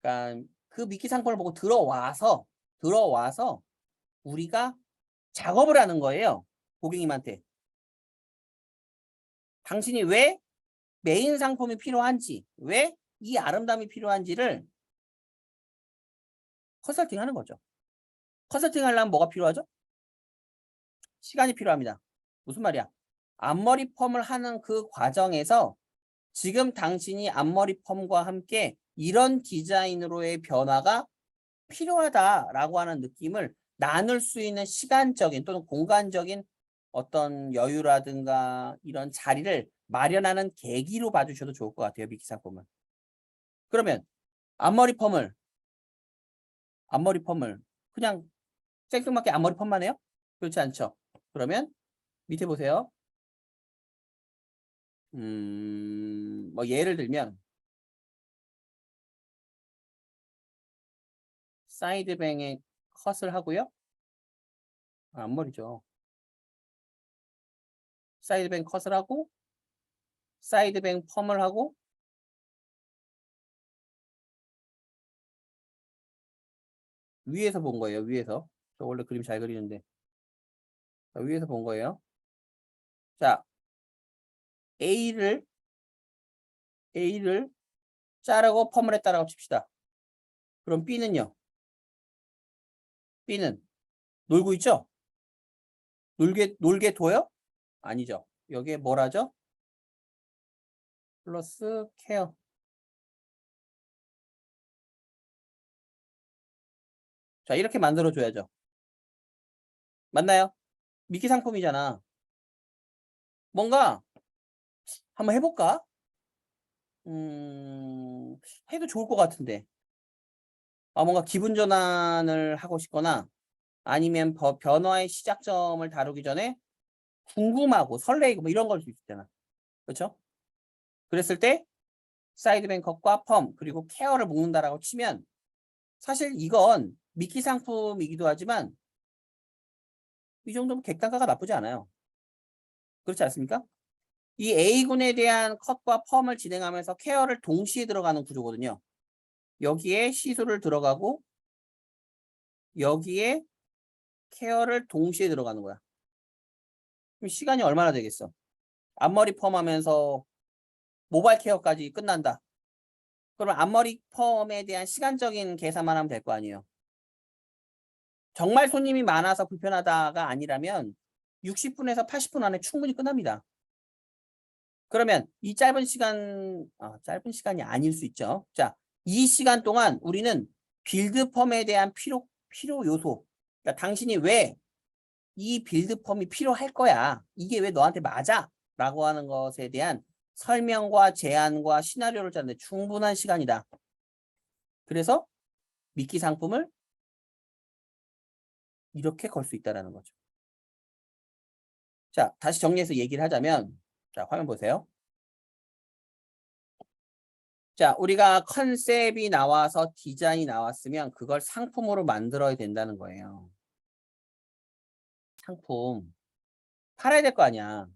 Speaker 1: 그러니까 그 미끼 상품을 보고 들어와서 우리가 작업을 하는 거예요. 고객님한테. 당신이 왜 메인 상품이 필요한지, 왜 이 아름다움이 필요한지를 컨설팅 하는 거죠. 컨설팅 하려면 뭐가 필요하죠? 시간이 필요합니다. 무슨 말이야? 앞머리 펌을 하는 그 과정에서 지금 당신이 앞머리 펌과 함께 이런 디자인으로의 변화가 필요하다라고 하는 느낌을 나눌 수 있는 시간적인 또는 공간적인 어떤 여유라든가 이런 자리를 마련하는 계기로 봐주셔도 좋을 것 같아요. 미끼 상품은. 그러면 앞머리 펌을 그냥 생뚱맞게 앞머리 펌만 해요? 그렇지 않죠. 그러면 밑에 보세요. 뭐 예를 들면 사이드뱅에 컷을 하고요. 앞머리죠. 사이드뱅 컷을 하고 사이드뱅 펌을 하고 위에서 본 거예요. 위에서. 저 원래 그림 잘 그리는데. 자, 위에서 본 거예요. 자, A를 자르고 펌을 했다라고 칩시다. 그럼 B는요? B는 놀고 있죠? 놀게 둬요? 아니죠. 여기에 뭘 하죠? 플러스 케어. 자, 이렇게 만들어줘야죠. 맞나요? 미끼 상품이잖아. 뭔가 한번 해볼까? 해도 좋을 것 같은데. 뭔가 기분 전환을 하고 싶거나 아니면 변화의 시작점을 다루기 전에 궁금하고 설레이고 뭐 이런 걸 수 있잖아. 그렇죠? 그랬을 때 사이드뱅 컷과 펌 그리고 케어를 묶는다라고 치면 사실 이건 미끼 상품이기도 하지만 이 정도면 객단가가 나쁘지 않아요. 그렇지 않습니까? 이 A군에 대한 컷과 펌을 진행하면서 케어를 동시에 들어가는 구조거든요. 여기에 시술을 들어가고 여기에 케어를 동시에 들어가는 거야. 그럼 시간이 얼마나 되겠어? 앞머리 펌하면서 모발 케어까지 끝난다. 그럼 앞머리 펌에 대한 시간적인 계산만 하면 될 거 아니에요. 정말 손님이 많아서 불편하다가 아니라면 60분에서 80분 안에 충분히 끝납니다. 그러면 이 짧은 시간이 아닐 수 있죠. 자, 이 시간 동안 우리는 빌드 펌에 대한 필요 요소. 그러니까 당신이 왜 이 빌드 펌이 필요할 거야. 이게 왜 너한테 맞아? 라고 하는 것에 대한 설명과 제안과 시나리오를 짜는데 충분한 시간이다. 그래서 미끼 상품을 이렇게 걸 수 있다는 거죠. 자, 다시 정리해서 얘기를 하자면 자, 화면 보세요. 자, 우리가 컨셉이 나와서 디자인이 나왔으면 그걸 상품으로 만들어야 된다는 거예요. 상품. 팔아야 될 거 아니야.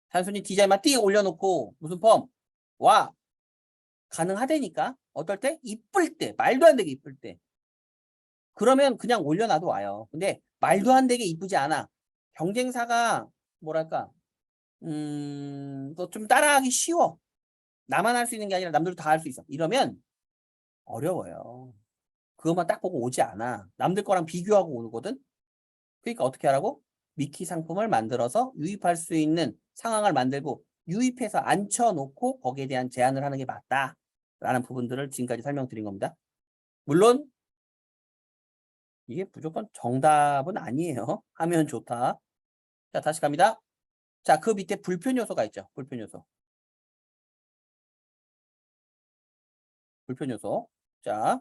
Speaker 1: 단순히 디자인만 띄 올려놓고 무슨 펌? 와. 가능하다니까. 어떨 때? 이쁠 때. 말도 안 되게 이쁠 때. 그러면 그냥 올려놔도 와요. 근데 말도 안 되게 이쁘지 않아. 경쟁사가 뭐랄까 또 좀 따라하기 쉬워. 나만 할 수 있는 게 아니라 남들도 다 할 수 있어. 이러면 어려워요. 그것만 딱 보고 오지 않아. 남들 거랑 비교하고 오거든. 그러니까 어떻게 하라고? 미키 상품을 만들어서 유입할 수 있는 상황을 만들고 유입해서 앉혀놓고 거기에 대한 제안을 하는 게 맞다라는 부분들을 지금까지 설명드린 겁니다. 물론 이게 무조건 정답은 아니에요. 하면 좋다. 자, 다시 갑니다. 자, 그 밑에 불편 요소가 있죠. 불편 요소. 불편 요소. 자,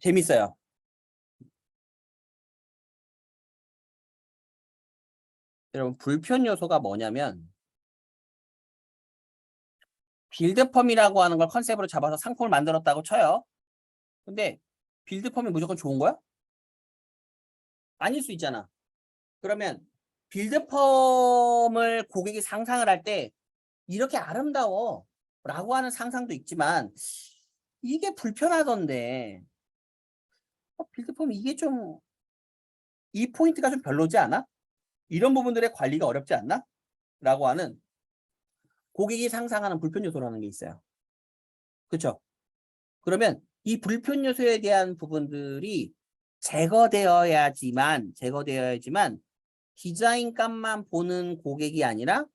Speaker 1: 재밌어요. 여러분, 불편 요소가 뭐냐면 빌드펌이라고 하는 걸 컨셉으로 잡아서 상품을 만들었다고 쳐요. 근데 빌드펌이 무조건 좋은 거야? 아닐 수 있잖아. 그러면 빌드펌을 고객이 상상을 할 때 이렇게 아름다워 라고 하는 상상도 있지만 이게 불편하던데 빌드펌 이게 좀 이 포인트가 좀 별로지 않아? 이런 부분들의 관리가 어렵지 않나? 라고 하는 고객이 상상하는 불편 요소라는 게 있어요. 그렇죠? 그러면 이 불편 요소에 대한 부분들이 제거되어야지만 디자인 값만 보는 고객이 아니라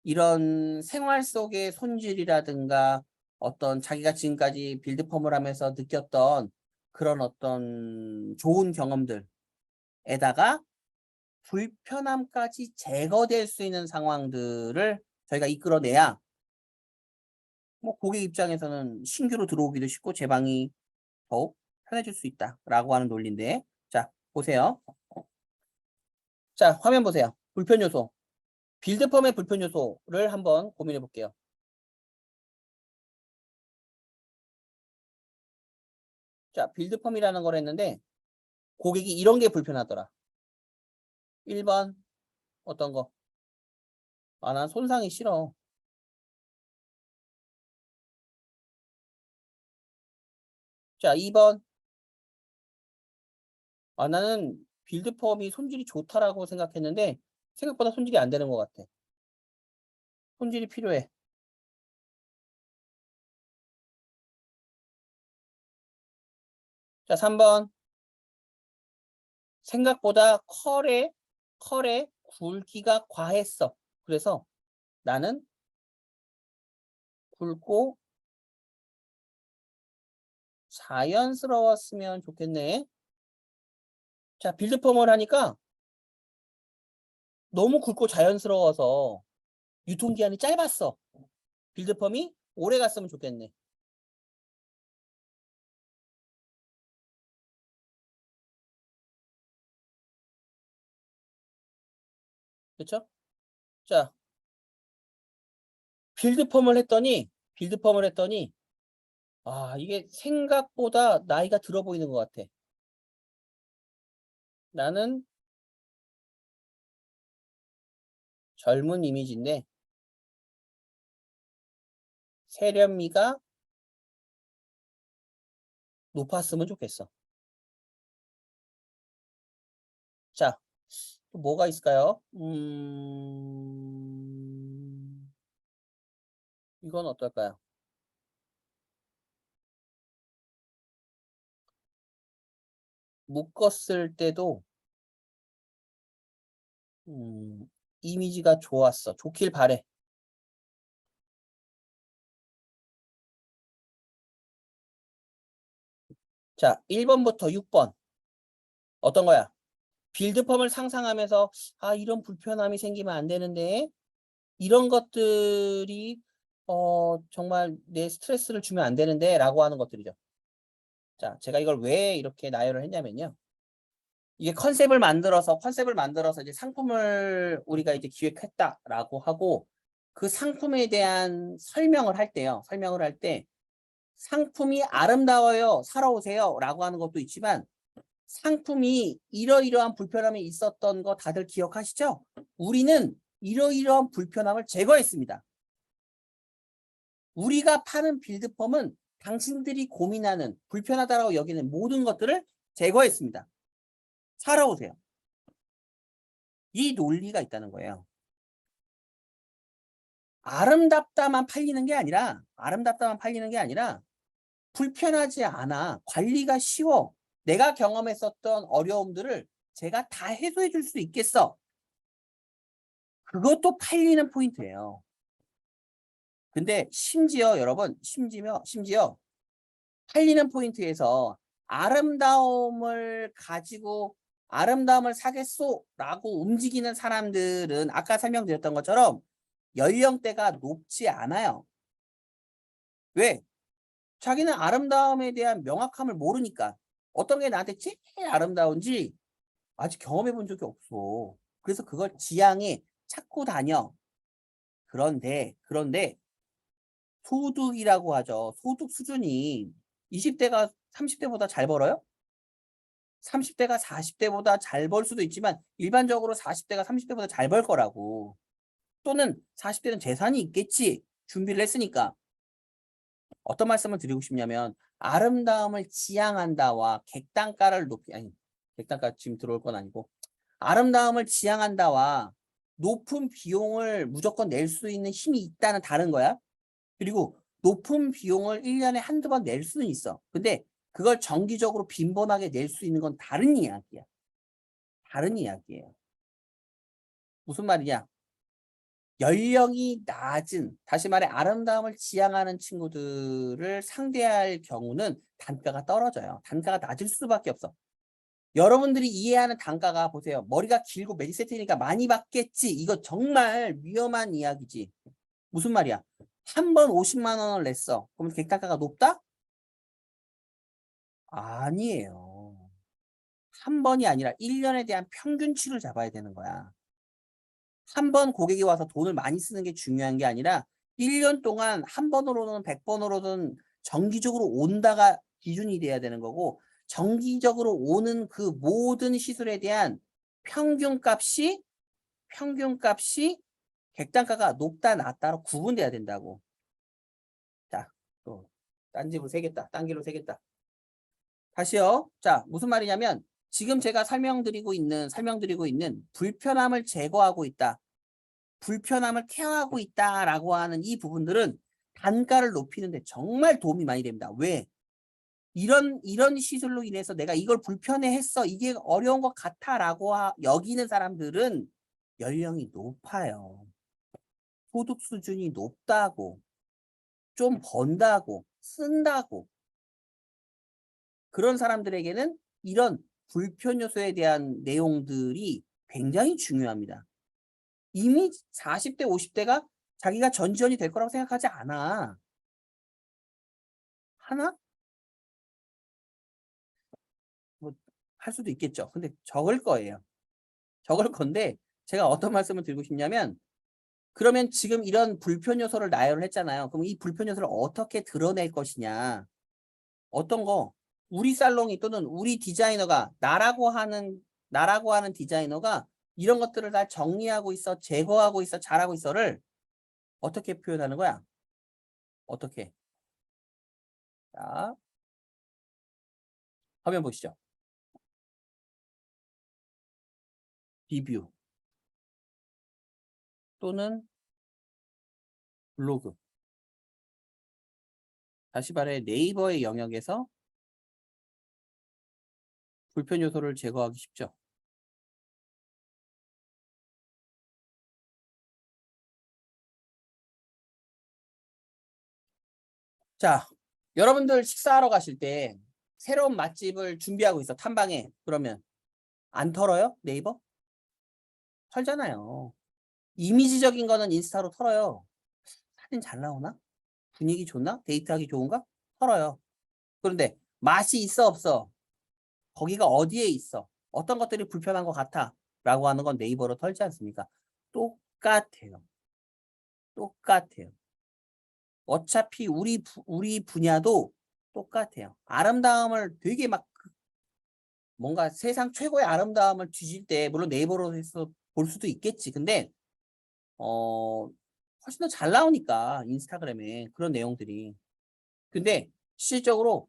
Speaker 1: 이런 생활 속의 손질이라든가 어떤 자기가 지금까지 빌드펌을 하면서 느꼈던 그런 어떤 좋은 경험들에다가 불편함까지 제거될 수 있는 상황들을 저희가 이끌어내야 뭐 고객 입장에서는 신규로 들어오기도 쉽고 제방이 더욱 편해질 수 있다라고 하는 논리인데, 자 보세요. 자 화면 보세요. 불편 요소. 빌드펌의 불편 요소를 한번 고민해 볼게요. 자 빌드펌이라는 걸 했는데 고객이 이런 게 불편하더라. 1번 어떤 거? 아, 난 손상이 싫어. 자 2번 아, 나는 빌드펌이 손질이 좋다라고 생각했는데 생각보다 손질이 안 되는 것 같아. 손질이 필요해. 자 3번 생각보다 컬의 굵기가 과했어. 그래서 나는 굵고 자연스러웠으면 좋겠네. 자, 빌드펌을 하니까 너무 굵고 자연스러워서 유통기한이 짧았어. 빌드펌이 오래 갔으면 좋겠네. 그렇죠? 자, 빌드펌을 했더니 아, 이게 생각보다 나이가 들어 보이는 것 같아. 나는 젊은 이미지인데 세련미가 높았으면 좋겠어. 자, 또 뭐가 있을까요? 이건 어떨까요? 묶었을 때도 이미지가 좋았어. 좋길 바래. 자, 1번부터 6번. 어떤 거야? 빌드펌을 상상하면서 아, 이런 불편함이 생기면 안 되는데 이런 것들이 정말 내 스트레스를 주면 안 되는데 라고 하는 것들이죠. 자, 제가 이걸 왜 이렇게 나열을 했냐면요. 이게 컨셉을 만들어서 이제 상품을 우리가 이제 기획했다라고 하고 그 상품에 대한 설명을 할 때요. 설명을 할 때 상품이 아름다워요. 사러 오세요. 라고 하는 것도 있지만 상품이 이러이러한 불편함이 있었던 거 다들 기억하시죠? 우리는 이러이러한 불편함을 제거했습니다. 우리가 파는 빌드펌은 당신들이 고민하는 불편하다라고 여기는 모든 것들을 제거했습니다. 살아오세요. 이 논리가 있다는 거예요. 아름답다만 팔리는 게 아니라 불편하지 않아. 관리가 쉬워. 내가 경험했었던 어려움들을 제가 다 해소해 줄 수 있겠어. 그것도 팔리는 포인트예요. 근데 심지어 여러분, 심지어 팔리는 포인트에서 아름다움을 가지고 아름다움을 사겠소라고 움직이는 사람들은 아까 설명드렸던 것처럼 연령대가 높지 않아요. 왜? 자기는 아름다움에 대한 명확함을 모르니까 어떤 게 나한테 제일 아름다운지 아직 경험해 본 적이 없어. 그래서 그걸 지향해 찾고 다녀. 그런데 소득이라고 하죠. 소득 수준이 20대가 30대보다 잘 벌어요? 30대가 40대보다 잘 벌 수도 있지만 일반적으로 40대가 30대보다 잘 벌 거라고. 또는 40대는 재산이 있겠지. 준비를 했으니까. 어떤 말씀을 드리고 싶냐면 아름다움을 지향한다와 객단가를 객단가 지금 들어올 건 아니고 아름다움을 지향한다와 높은 비용을 무조건 낼 수 있는 힘이 있다는 다른 거야. 그리고 높은 비용을 1년에 한두 번 낼 수는 있어. 근데 그걸 정기적으로 빈번하게 낼 수 있는 건 다른 이야기야. 다른 이야기예요. 무슨 말이냐? 연령이 낮은, 다시 말해 아름다움을 지향하는 친구들을 상대할 경우는 단가가 떨어져요. 단가가 낮을 수밖에 없어. 여러분들이 이해하는 단가가 보세요. 머리가 길고 매직 세트니까 많이 받겠지. 이거 정말 위험한 이야기지. 무슨 말이야? 한 번 50만 원을 냈어. 그럼 객단가가 높다? 아니에요. 한 번이 아니라 1년에 대한 평균치를 잡아야 되는 거야. 한 번 고객이 와서 돈을 많이 쓰는 게 중요한 게 아니라 1년 동안 한 번으로든 100번으로든 정기적으로 온다가 기준이 돼야 되는 거고 정기적으로 오는 그 모든 시술에 대한 평균값이 객단가가 높다 낮다로 구분돼야 된다고. 자, 또 딴 집으로 세겠다. 딴 길로 세겠다. 다시요. 자, 무슨 말이냐면 지금 제가 설명드리고 있는 불편함을 제거하고 있다. 불편함을 케어하고 있다라고 하는 이 부분들은 단가를 높이는데 정말 도움이 많이 됩니다. 왜? 이런 시술로 인해서 내가 이걸 불편해했어. 이게 어려운 것 같아라고 여기는 사람들은 연령이 높아요. 소득 수준이 높다고, 좀 번다고, 쓴다고. 그런 사람들에게는 이런 불편 요소에 대한 내용들이 굉장히 중요합니다. 이미 40대, 50대가 자기가 전지현이 될 거라고 생각하지 않아. 하나? 뭐 할 수도 있겠죠. 근데 적을 거예요. 적을 건데 제가 어떤 말씀을 드리고 싶냐면 그러면 지금 이런 불편 요소를 나열을 했잖아요. 그럼 이 불편 요소를 어떻게 드러낼 것이냐. 어떤 거 우리 살롱이 또는 우리 디자이너가 나라고 하는 디자이너가 이런 것들을 다 정리하고 있어, 제거하고 있어, 잘하고 있어를 어떻게 표현하는 거야? 어떻게? 자, 화면 보시죠. 리뷰 또는 블로그. 다시 말해 네이버의 영역에서 불편 요소를 제거하기 쉽죠. 자, 여러분들 식사하러 가실 때 새로운 맛집을 준비하고 있어. 탐방해. 그러면 안 털어요? 네이버? 털잖아요. 이미지적인 거는 인스타로 털어요. 사진 잘 나오나? 분위기 좋나? 데이트하기 좋은가? 털어요. 그런데 맛이 있어 없어? 거기가 어디에 있어? 어떤 것들이 불편한 것 같아? 라고 하는 건 네이버로 털지 않습니까? 똑같아요. 똑같아요. 어차피 우리 분야도 똑같아요. 아름다움을 되게 막 뭔가 세상 최고의 아름다움을 뒤질 때 물론 네이버로 해서 볼 수도 있겠지. 근데 훨씬 더 잘 나오니까 인스타그램에 그런 내용들이. 근데 실질적으로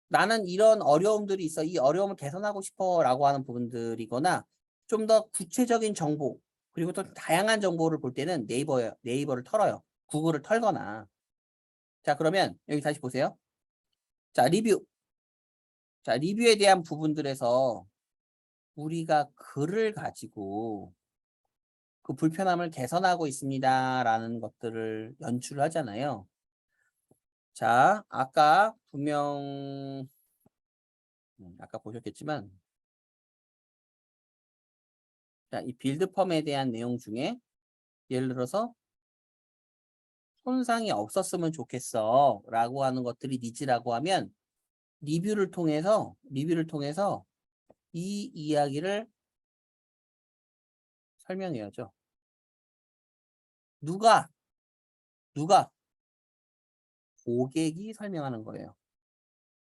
Speaker 1: 나는 이런 어려움들이 있어. 이 어려움을 개선하고 싶어라고 하는 부분들이거나 좀 더 구체적인 정보 그리고 또 다양한 정보를 볼 때는 네이버를 털어요. 구글을 털거나. 자, 그러면 여기 다시 보세요. 자, 리뷰. 자, 리뷰에 대한 부분들에서 우리가 글을 가지고 그 불편함을 개선하고 있습니다라는 것들을 연출하잖아요. 자, 아까 분명 아까 보셨겠지만 자, 이 빌드펌에 대한 내용 중에 예를 들어서 손상이 없었으면 좋겠어 라고 하는 것들이 니즈라고 하면 리뷰를 통해서 이 이야기를 설명해야죠. 누가 고객이 설명하는 거예요.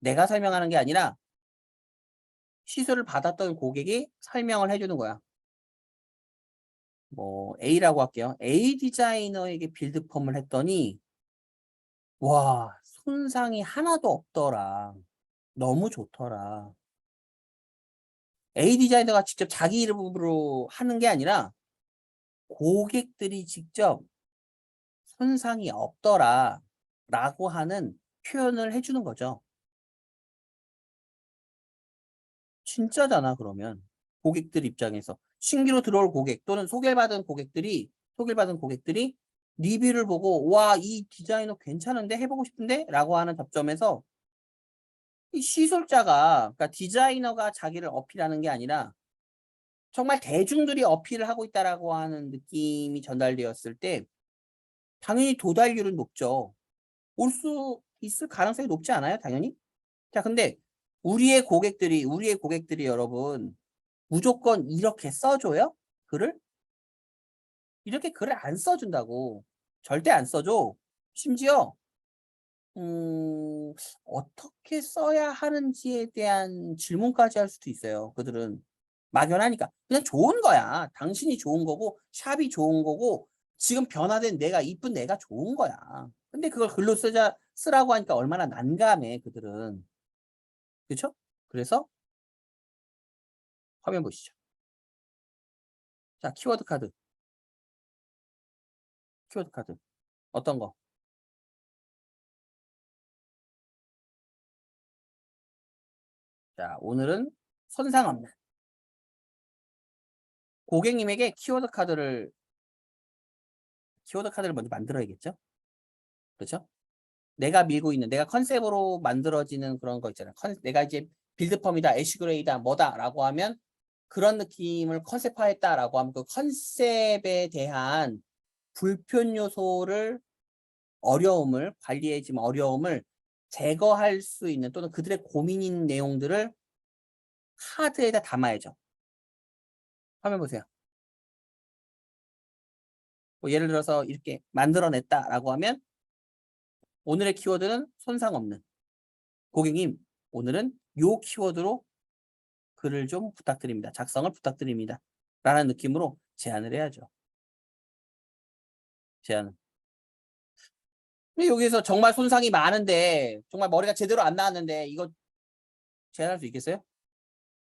Speaker 1: 내가 설명하는 게 아니라 시술을 받았던 고객이 설명을 해주는 거야. 뭐 A라고 할게요. A 디자이너에게 빌드펌을 했더니 와, 손상이 하나도 없더라. 너무 좋더라. A 디자이너가 직접 자기 이름으로 하는 게 아니라 고객들이 직접 손상이 없더라 라고 하는 표현을 해주는 거죠. 진짜잖아, 그러면. 고객들 입장에서. 신규로 들어올 고객 또는 소개받은 고객들이 리뷰를 보고 와, 이 디자이너 괜찮은데 해보고 싶은데 라고 하는 접점에서 이 시술자가 그러니까 디자이너가 자기를 어필하는 게 아니라 정말 대중들이 어필을 하고 있다라고 하는 느낌이 전달되었을 때 당연히 도달률은 높죠. 올 수 있을 가능성이 높지 않아요? 당연히. 자, 근데 우리의 고객들이 여러분 무조건 이렇게 써줘요? 글을? 이렇게 글을 안 써준다고. 절대 안 써줘. 심지어 어떻게 써야 하는지에 대한 질문까지 할 수도 있어요. 그들은 막연하니까 그냥 좋은 거야. 당신이 좋은 거고 샵이 좋은 거고 지금 변화된 내가 이쁜 내가 좋은 거야. 근데 그걸 글로 쓰라고 하니까 얼마나 난감해 그들은. 그렇죠? 그래서 화면 보시죠. 자, 키워드 카드. 어떤 거? 자, 오늘은 손상 없는 고객님에게 키워드 카드를 먼저 만들어야겠죠? 그렇죠? 내가 컨셉으로 만들어지는 그런 거 있잖아요. 내가 이제 빌드펌이다, 애쉬그레이다, 뭐다라고 하면 그런 느낌을 컨셉화했다라고 하면 그 컨셉에 대한 불편 요소를 어려움을 제거할 수 있는 또는 그들의 고민인 내용들을 카드에다 담아야죠. 화면 보세요. 뭐 예를 들어서 이렇게 만들어냈다라고 하면 오늘의 키워드는 손상 없는. 고객님, 오늘은 요 키워드로 글을 좀 부탁드립니다. 작성을 부탁드립니다. 라는 느낌으로 제안을 해야죠. 제안은. 근데 여기서 정말 손상이 많은데 정말 머리가 제대로 안 나왔는데 이거 제안할 수 있겠어요?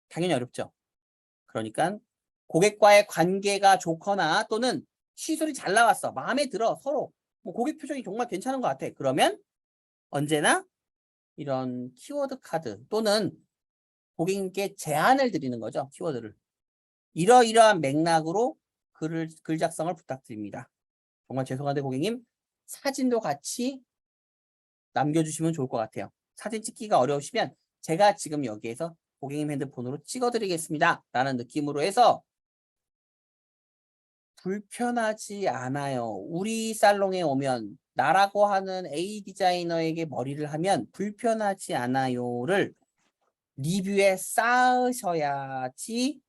Speaker 1: 당연히 어렵죠. 그러니까 고객과의 관계가 좋거나 또는 시술이 잘 나왔어. 마음에 들어. 서로. 뭐 고객 표정이 정말 괜찮은 것 같아. 그러면 언제나 이런 키워드 카드 또는 고객님께 제안을 드리는 거죠. 키워드를. 이러이러한 맥락으로 글 작성을 부탁드립니다. 정말 죄송한데 고객님 사진도 같이 남겨주시면 좋을 것 같아요. 사진 찍기가 어려우시면 제가 지금 여기에서 고객님 핸드폰으로 찍어드리겠습니다. 라는 느낌으로 해서 불편하지 않아요. 우리 살롱에 오면 나라고 하는 A 디자이너에게 머리를 하면 불편하지 않아요를 리뷰에 쌓으셔야지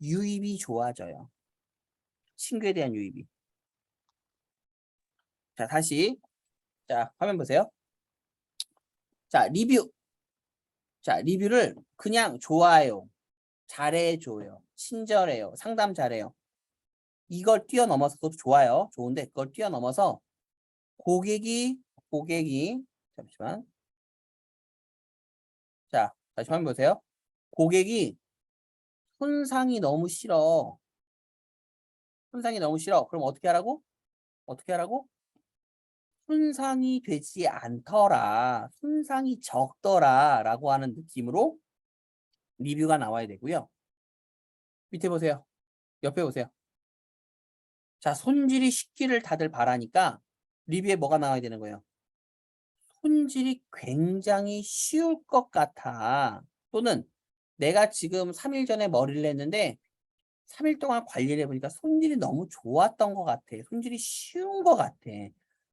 Speaker 1: 유입이 좋아져요. 친구에 대한 유입이. 자, 다시. 자, 화면 보세요. 자, 리뷰. 자, 리뷰를 그냥 좋아요. 잘해줘요. 친절해요. 상담 잘해요. 이걸 뛰어넘어서 그것도 좋아요. 좋은데 그걸 뛰어넘어서 고객이 잠시만. 자, 다시 한번 보세요. 고객이 손상이 너무 싫어. 손상이 너무 싫어. 그럼 어떻게 하라고? 어떻게 하라고? 손상이 되지 않더라. 손상이 적더라. 라고 하는 느낌으로 리뷰가 나와야 되고요. 밑에 보세요. 옆에 보세요. 자, 손질이 쉽기를 다들 바라니까 리뷰에 뭐가 나와야 되는 거예요? 손질이 굉장히 쉬울 것 같아. 또는 내가 지금 3일 전에 머리를 했는데 3일 동안 관리를 해보니까 손질이 너무 좋았던 것 같아. 손질이 쉬운 것 같아.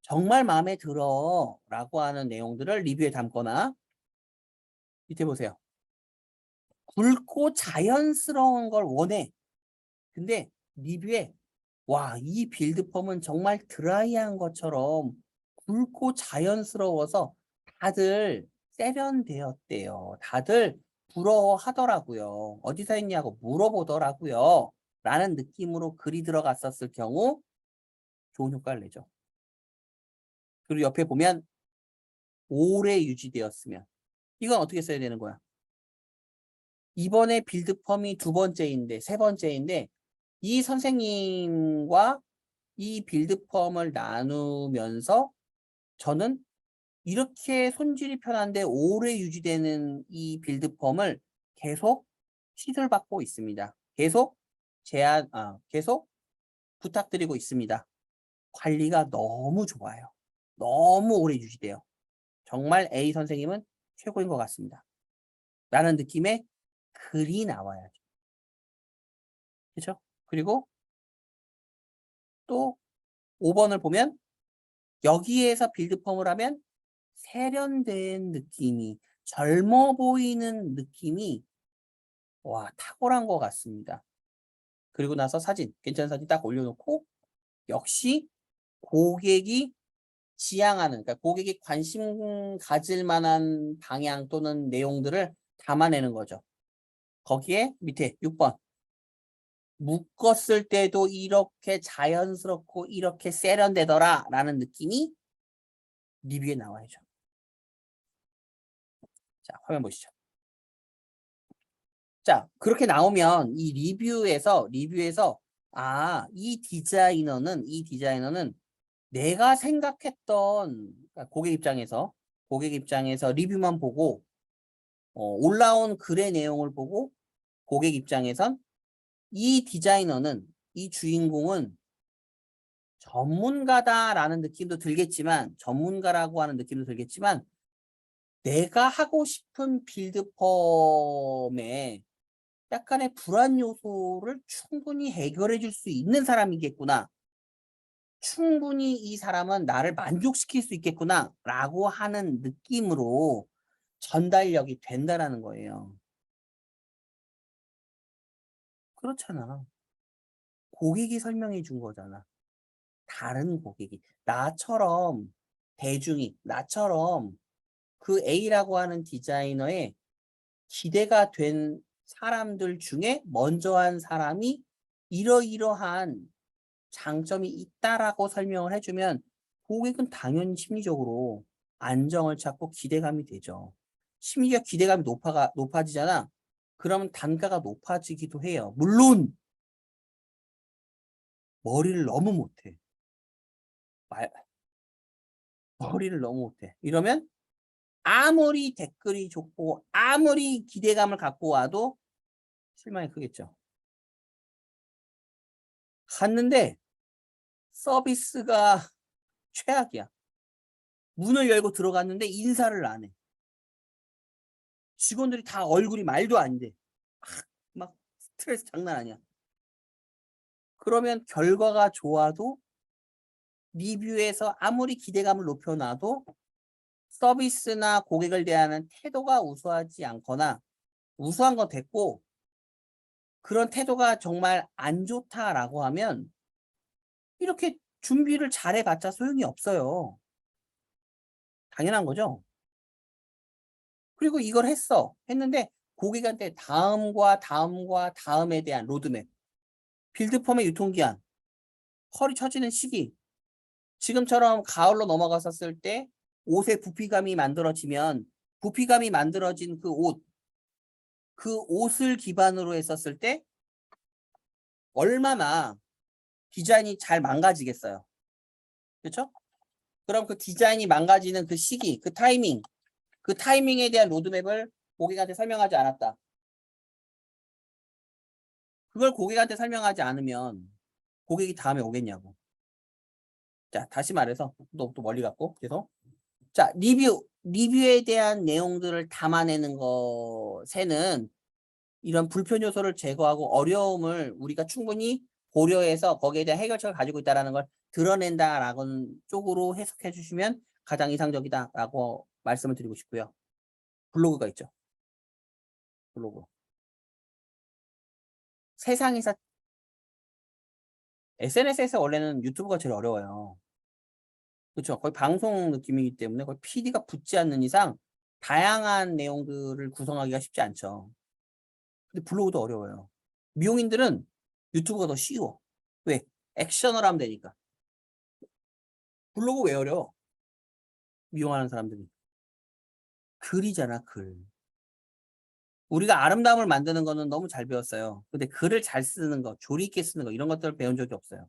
Speaker 1: 정말 마음에 들어. 라고 하는 내용들을 리뷰에 담거나 밑에 보세요. 굵고 자연스러운 걸 원해. 근데 리뷰에 와, 이 빌드펌은 정말 드라이한 것처럼 굵고 자연스러워서 다들 세련되었대요. 다들 부러워하더라고요. 어디서 했냐고 물어보더라고요. 라는 느낌으로 글이 들어갔었을 경우 좋은 효과를 내죠. 그리고 옆에 보면 오래 유지되었으면 이건 어떻게 써야 되는 거야? 이번에 빌드펌이 두 번째인데 세 번째인데 이 선생님과 이 빌드펌을 나누면서 저는 이렇게 손질이 편한데 오래 유지되는 이 빌드펌을 계속 시술받고 있습니다. 계속 계속 부탁드리고 있습니다. 관리가 너무 좋아요. 너무 오래 유지돼요. 정말 A 선생님은 최고인 것 같습니다. 라는 느낌의 글이 나와야죠. 그렇죠? 그리고 또 5번을 보면 여기에서 빌드펌을 하면 세련된 느낌이 젊어 보이는 느낌이 와 탁월한 것 같습니다. 그리고 나서 사진 괜찮은 사진 딱 올려놓고 역시 고객이 지향하는 그러니까 고객이 관심 가질 만한 방향 또는 내용들을 담아내는 거죠. 거기에 밑에 6번 묶었을 때도 이렇게 자연스럽고 이렇게 세련되더라 라는 느낌이 리뷰에 나와야죠. 자, 화면 보시죠. 자, 그렇게 나오면 이 리뷰에서 이 디자이너는 내가 생각했던 그러니까 고객 입장에서 리뷰만 보고 올라온 글의 내용을 보고 고객 입장에선 이 디자이너는 이 주인공은 전문가다라는 느낌도 들겠지만 전문가라고 하는 느낌도 들겠지만 내가 하고 싶은 빌드펌에 약간의 불안 요소를 충분히 해결해 줄 수 있는 사람이겠구나. 충분히 이 사람은 나를 만족시킬 수 있겠구나 라고 하는 느낌으로 전달력이 된다라는 거예요. 그렇잖아. 고객이 설명해 준 거잖아. 다른 고객이. 나처럼 그 A라고 하는 디자이너의 기대가 된 사람들 중에 먼저 한 사람이 이러이러한 장점이 있다라고 설명을 해주면 고객은 당연히 심리적으로 안정을 찾고 기대감이 되죠. 심리가 기대감이 높아지잖아. 그러면 단가가 높아지기도 해요. 물론 머리를 너무 못해. 머리를 너무 못해. 이러면 아무리 댓글이 좋고 아무리 기대감을 갖고 와도 실망이 크겠죠. 갔는데 서비스가 최악이야. 문을 열고 들어갔는데 인사를 안 해. 직원들이 다 얼굴이 말도 안 돼. 막 스트레스 장난 아니야. 그러면 결과가 좋아도 리뷰에서 아무리 기대감을 높여놔도 서비스나 고객을 대하는 태도가 우수하지 않거나 우수한 건 됐고 그런 태도가 정말 안 좋다라고 하면 이렇게 준비를 잘해봤자 소용이 없어요. 당연한 거죠. 그리고 이걸 했는데 고객한테 다음과 다음에 대한 로드맵, 빌드펌의 유통기한, 컬이 처지는 시기, 지금처럼 가을로 넘어갔었을 때 옷의 부피감이 만들어지면 부피감이 만들어진 그 옷을 기반으로 했었을 때 얼마나 디자인이 잘 망가지겠어요. 그렇죠? 그럼 그 디자인이 망가지는 그 시기, 그 타이밍에 대한 로드맵을 고객한테 설명하지 않았다. 그걸 고객한테 설명하지 않으면 고객이 다음에 오겠냐고. 자, 다시 말해서 또 멀리 갔고 계속. 자, 리뷰에 대한 내용들을 담아내는 것에는 이런 불편 요소를 제거하고 어려움을 우리가 충분히 고려해서 거기에 대한 해결책을 가지고 있다는 걸 드러낸다라는 쪽으로 해석해 주시면 가장 이상적이다라고 말씀을 드리고 싶고요. 블로그가 있죠. 블로그. 세상에서 SNS에서 원래는 유튜브가 제일 어려워요. 그렇죠. 거의 방송 느낌이기 때문에 거의 PD가 붙지 않는 이상 다양한 내용들을 구성하기가 쉽지 않죠. 근데 블로그도 어려워요. 미용인들은 유튜브가 더 쉬워. 왜? 액션을 하면 되니까. 블로그 왜 어려워? 미용하는 사람들이. 글이잖아, 글. 우리가 아름다움을 만드는 거는 너무 잘 배웠어요. 근데 글을 잘 쓰는 거, 조리 있게 쓰는 거 이런 것들을 배운 적이 없어요.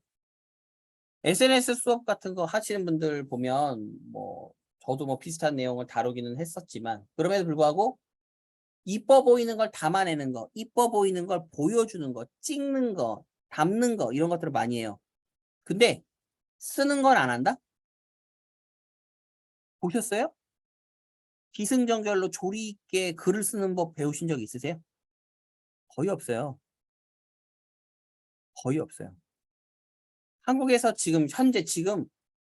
Speaker 1: SNS 수업 같은 거 하시는 분들 보면 저도 비슷한 내용을 다루기는 했었지만 그럼에도 불구하고 이뻐 보이는 걸 담아내는 거, 이뻐 보이는 걸 보여주는 거, 찍는 거, 담는 거 이런 것들을 많이 해요. 근데 쓰는 건 안 한다? 보셨어요? 기승전결로 조리 있게 글을 쓰는 법 배우신 적 있으세요? 거의 없어요. 거의 없어요. 한국에서 현재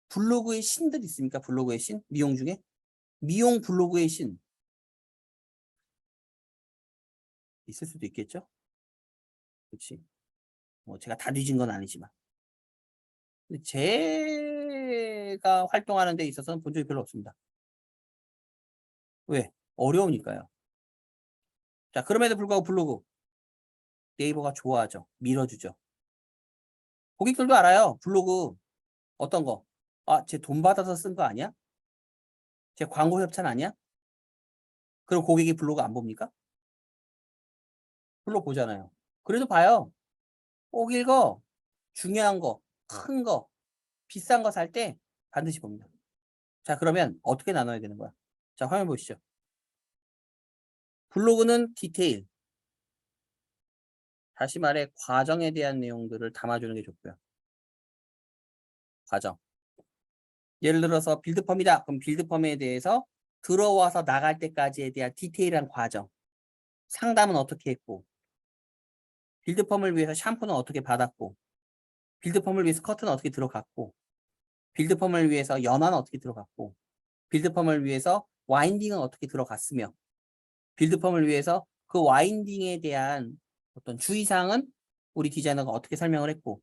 Speaker 1: 블로그의 신들 있습니까? 블로그의 신? 미용 중에? 미용 블로그의 신. 있을 수도 있겠죠? 그렇지. 제가 다 뒤진 건 아니지만. 근데 제가 활동하는 데 있어서는 본 적이 별로 없습니다. 왜? 어려우니까요. 자, 그럼에도 불구하고 블로그. 네이버가 좋아하죠. 밀어주죠. 고객들도 알아요. 블로그. 어떤 거? 아, 쟤 돈 받아서 쓴 거 아니야? 쟤 광고 협찬 아니야? 그럼 고객이 블로그 안 봅니까? 블로그 보잖아요. 그래도 봐요. 꼭 읽어. 중요한 거, 큰 거, 비싼 거 살 때 반드시 봅니다. 자, 그러면 어떻게 나눠야 되는 거야? 자, 화면 보시죠. 블로그는 디테일. 다시 말해 과정에 대한 내용들을 담아주는 게 좋고요. 과정. 예를 들어서 빌드펌이다. 그럼 빌드펌에 대해서 들어와서 나갈 때까지에 대한 디테일한 과정. 상담은 어떻게 했고, 빌드펌을 위해서 샴푸는 어떻게 받았고, 빌드펌을 위해서 커트는 어떻게 들어갔고, 빌드펌을 위해서 연화는 어떻게 들어갔고, 빌드펌을 위해서 와인딩은 어떻게 들어갔으며, 빌드펌을 위해서 그 와인딩에 대한 어떤 주의사항은 우리 디자이너가 어떻게 설명을 했고,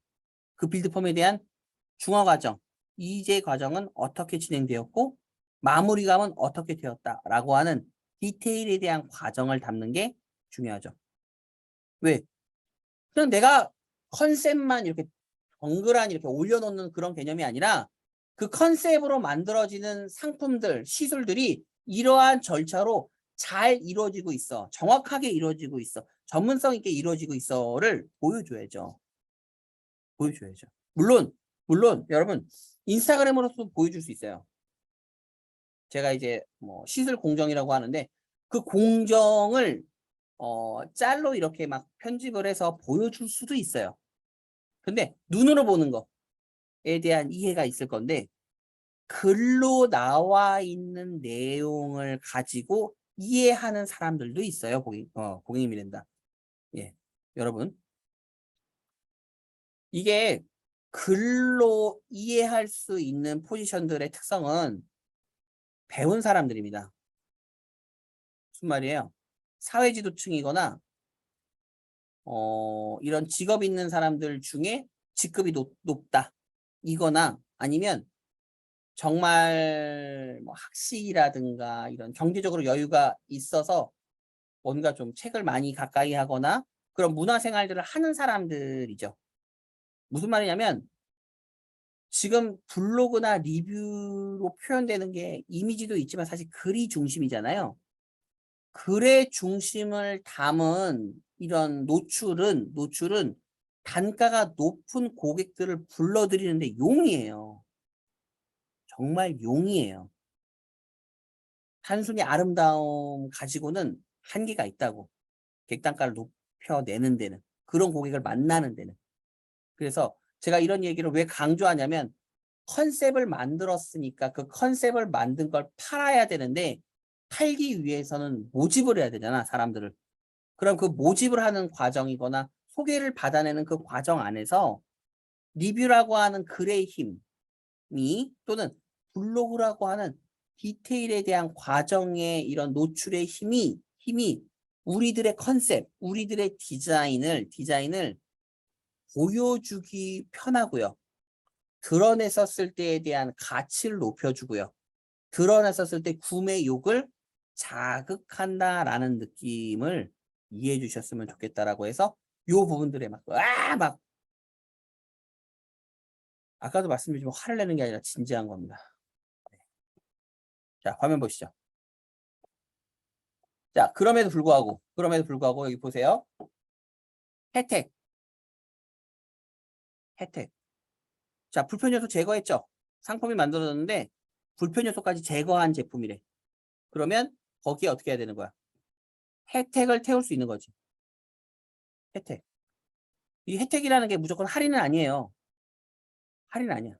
Speaker 1: 그 빌드펌에 대한 중화 과정, 이제 과정은 어떻게 진행되었고, 마무리감은 어떻게 되었다라고 하는 디테일에 대한 과정을 담는 게 중요하죠. 왜? 그냥 내가 컨셉만 이렇게 덩그러니 이렇게 올려놓는 그런 개념이 아니라 그 컨셉으로 만들어지는 상품들, 시술들이 이러한 절차로 잘 이루어지고 있어. 정확하게 이루어지고 있어. 전문성 있게 이루어지고 있어를 보여줘야죠. 보여줘야죠. 물론 여러분 인스타그램으로서 보여줄 수 있어요. 제가 이제 시술 공정이라고 하는데 그 공정을 짤로 이렇게 막 편집을 해서 보여줄 수도 있어요. 근데 눈으로 보는 거에 대한 이해가 있을 건데 글로 나와 있는 내용을 가지고 이해하는 사람들도 있어요. 고객님이란다. 예, 여러분 이게 글로 이해할 수 있는 포지션들의 특성은 배운 사람들입니다. 무슨 말이에요? 사회지도층이거나 이런 직업 있는 사람들 중에 직급이 높다. 이거나 아니면 정말 학식이라든가 이런 경제적으로 여유가 있어서 뭔가 좀 책을 많이 가까이 하거나 그런 문화생활들을 하는 사람들이죠. 무슨 말이냐면 지금 블로그나 리뷰로 표현되는 게 이미지도 있지만 사실 글이 중심이잖아요. 글의 중심을 담은 이런 노출은 단가가 높은 고객들을 불러들이는데 용이에요. 정말 용이에요. 단순히 아름다움 가지고는 한계가 있다고. 객단가를 높여내는 데는. 그런 고객을 만나는 데는. 그래서 제가 이런 얘기를 왜 강조하냐면 컨셉을 만들었으니까 그 컨셉을 만든 걸 팔아야 되는데 팔기 위해서는 모집을 해야 되잖아, 사람들을. 그럼 그 모집을 하는 과정이거나 소개를 받아내는 그 과정 안에서 리뷰라고 하는 글의 힘이 또는 블로그라고 하는 디테일에 대한 과정의 이런 노출의 힘이 우리들의 컨셉, 우리들의 디자인을 보여주기 편하고요. 드러냈었을 때에 대한 가치를 높여주고요. 드러냈었을 때 구매욕을 자극한다라는 느낌을 이해해 주셨으면 좋겠다라고 해서 이 부분들에 막 아까도 말씀드렸지만 화를 내는 게 아니라 진지한 겁니다. 자, 화면 보시죠. 자, 그럼에도 불구하고 여기 보세요. 혜택. 자, 불편 요소 제거했죠. 상품이 만들어졌는데 불편 요소까지 제거한 제품이래. 그러면 거기에 어떻게 해야 되는 거야? 혜택을 태울 수 있는 거지. 혜택. 이 혜택이라는 게 무조건 할인은 아니에요. 할인 아니야.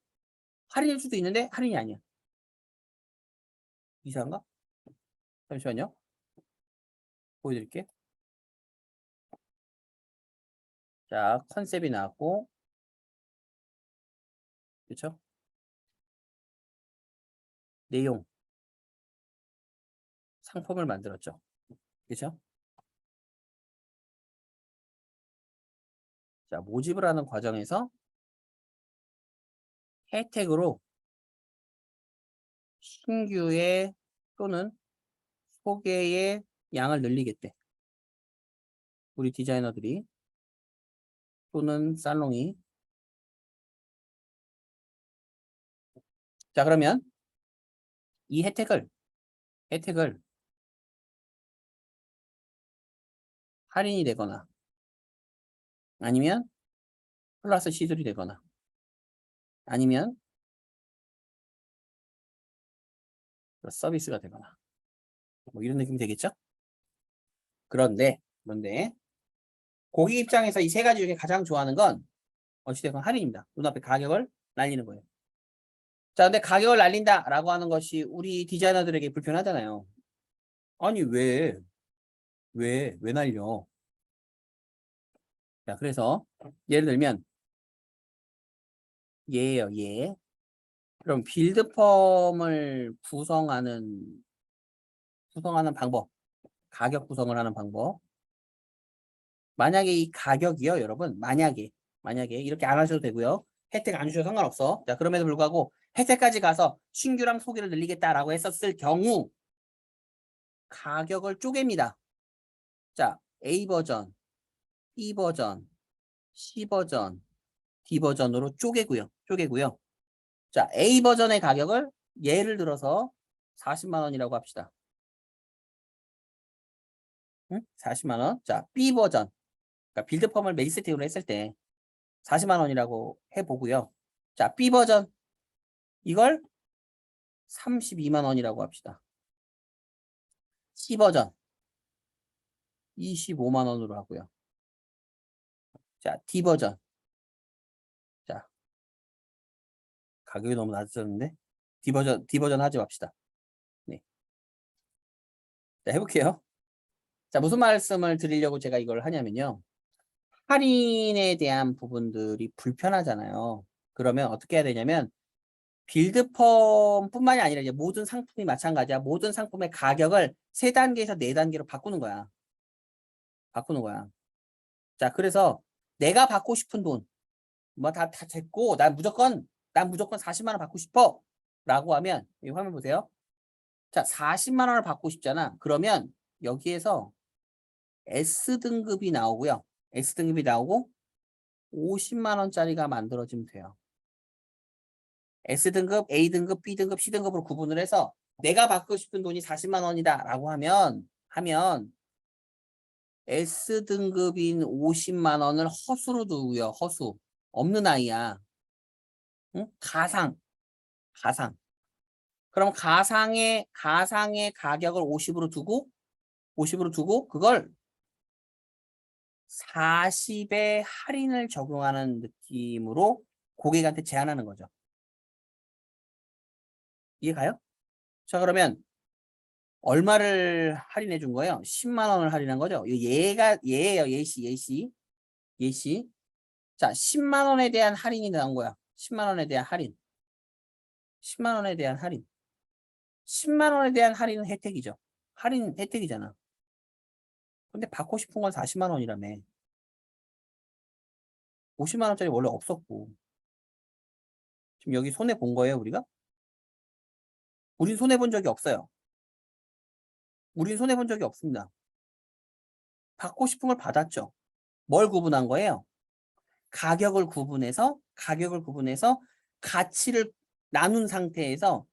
Speaker 1: 할인일 수도 있는데 할인이 아니야. 이상한가? 잠시만요. 보여드릴게. 자, 컨셉이 나왔고, 그렇죠? 내용, 상품을 만들었죠. 그렇죠? 자, 모집을 하는 과정에서 혜택으로 신규의 또는 소개의 양을 늘리겠대. 우리 디자이너들이 또는 살롱이. 자, 그러면 이 혜택을 할인이 되거나 아니면 플러스 시술이 되거나 아니면 서비스가 되거나 뭐 이런 느낌이 되겠죠? 그런데 고객 입장에서 이 세 가지 중에 가장 좋아하는 건 어찌됐건 할인입니다. 눈앞에 가격을 날리는 거예요. 자, 근데 가격을 날린다라고 하는 것이 우리 디자이너들에게 불편하잖아요. 아니 왜 날려? 자, 그래서 예를 들면 얘예요, 얘. 그럼 빌드펌을 구성하는 방법, 가격 구성을 하는 방법. 만약에 이 가격이요, 여러분, 만약에 이렇게 안 하셔도 되고요. 혜택 안 주셔도 상관없어. 자, 그럼에도 불구하고 혜택까지 가서 신규랑 소개를 늘리겠다라고 했었을 경우 가격을 쪼갭니다. 자, A 버전, B 버전, C 버전, D 버전으로 쪼개고요. 자, A 버전의 가격을 예를 들어서 40만 원이라고 합시다. 응? 40만 원. 자, B 버전. 그러니까 빌드펌을 메디스틱으로 했을 때 40만 원이라고 해보고요. 자, B 버전. 이걸 32만 원이라고 합시다. C 버전. 25만 원으로 하고요. 자, D 버전. 자, 가격이 너무 낮아졌는데 D 버전 하지 맙시다. 네. 자, 해볼게요. 자, 무슨 말씀을 드리려고 제가 이걸 하냐면요. 할인에 대한 부분들이 불편하잖아요. 그러면 어떻게 해야 되냐면 빌드펌뿐만이 아니라 이제 모든 상품이 마찬가지야. 모든 상품의 가격을 3단계에서 4단계로 바꾸는 거야. 자, 그래서 내가 받고 싶은 돈, 뭐 다 됐고, 난 무조건 40만 원 받고 싶어. 라고 하면, 이 화면 보세요. 자, 40만 원을 받고 싶잖아. 그러면 여기에서 S등급이 나오고요. S등급이 나오고 50만 원짜리가 만들어지면 돼요. S등급, A등급, B등급, C등급으로 구분을 해서 내가 받고 싶은 돈이 40만 원이다 라고 하면 하면 S등급인 50만 원을 허수로 두고요. 허수. 없는 아이야. 응? 가상. 그럼 가상의 가격을 50으로 두고 그걸 40의 할인을 적용하는 느낌으로 고객한테 제안하는 거죠. 이해가요? 자, 그러면 얼마를 할인해 준 거예요? 10만 원을 할인한 거죠. 얘예요. 예시. 자, 10만 원에 대한 할인이 나온 거야. 10만 원에 대한 할인. 10만 원에 대한 할인. 10만 원에 대한 할인은 혜택이죠. 할인 혜택이잖아. 근데 받고 싶은 건 40만 원이라며. 50만 원짜리 원래 없었고. 지금 여기 손해 본 거예요, 우리가? 우린 손해 본 적이 없어요. 우린 손해 본 적이 없습니다. 받고 싶은 걸 받았죠. 뭘 구분한 거예요? 가격을 구분해서 가치를 나눈 상태에서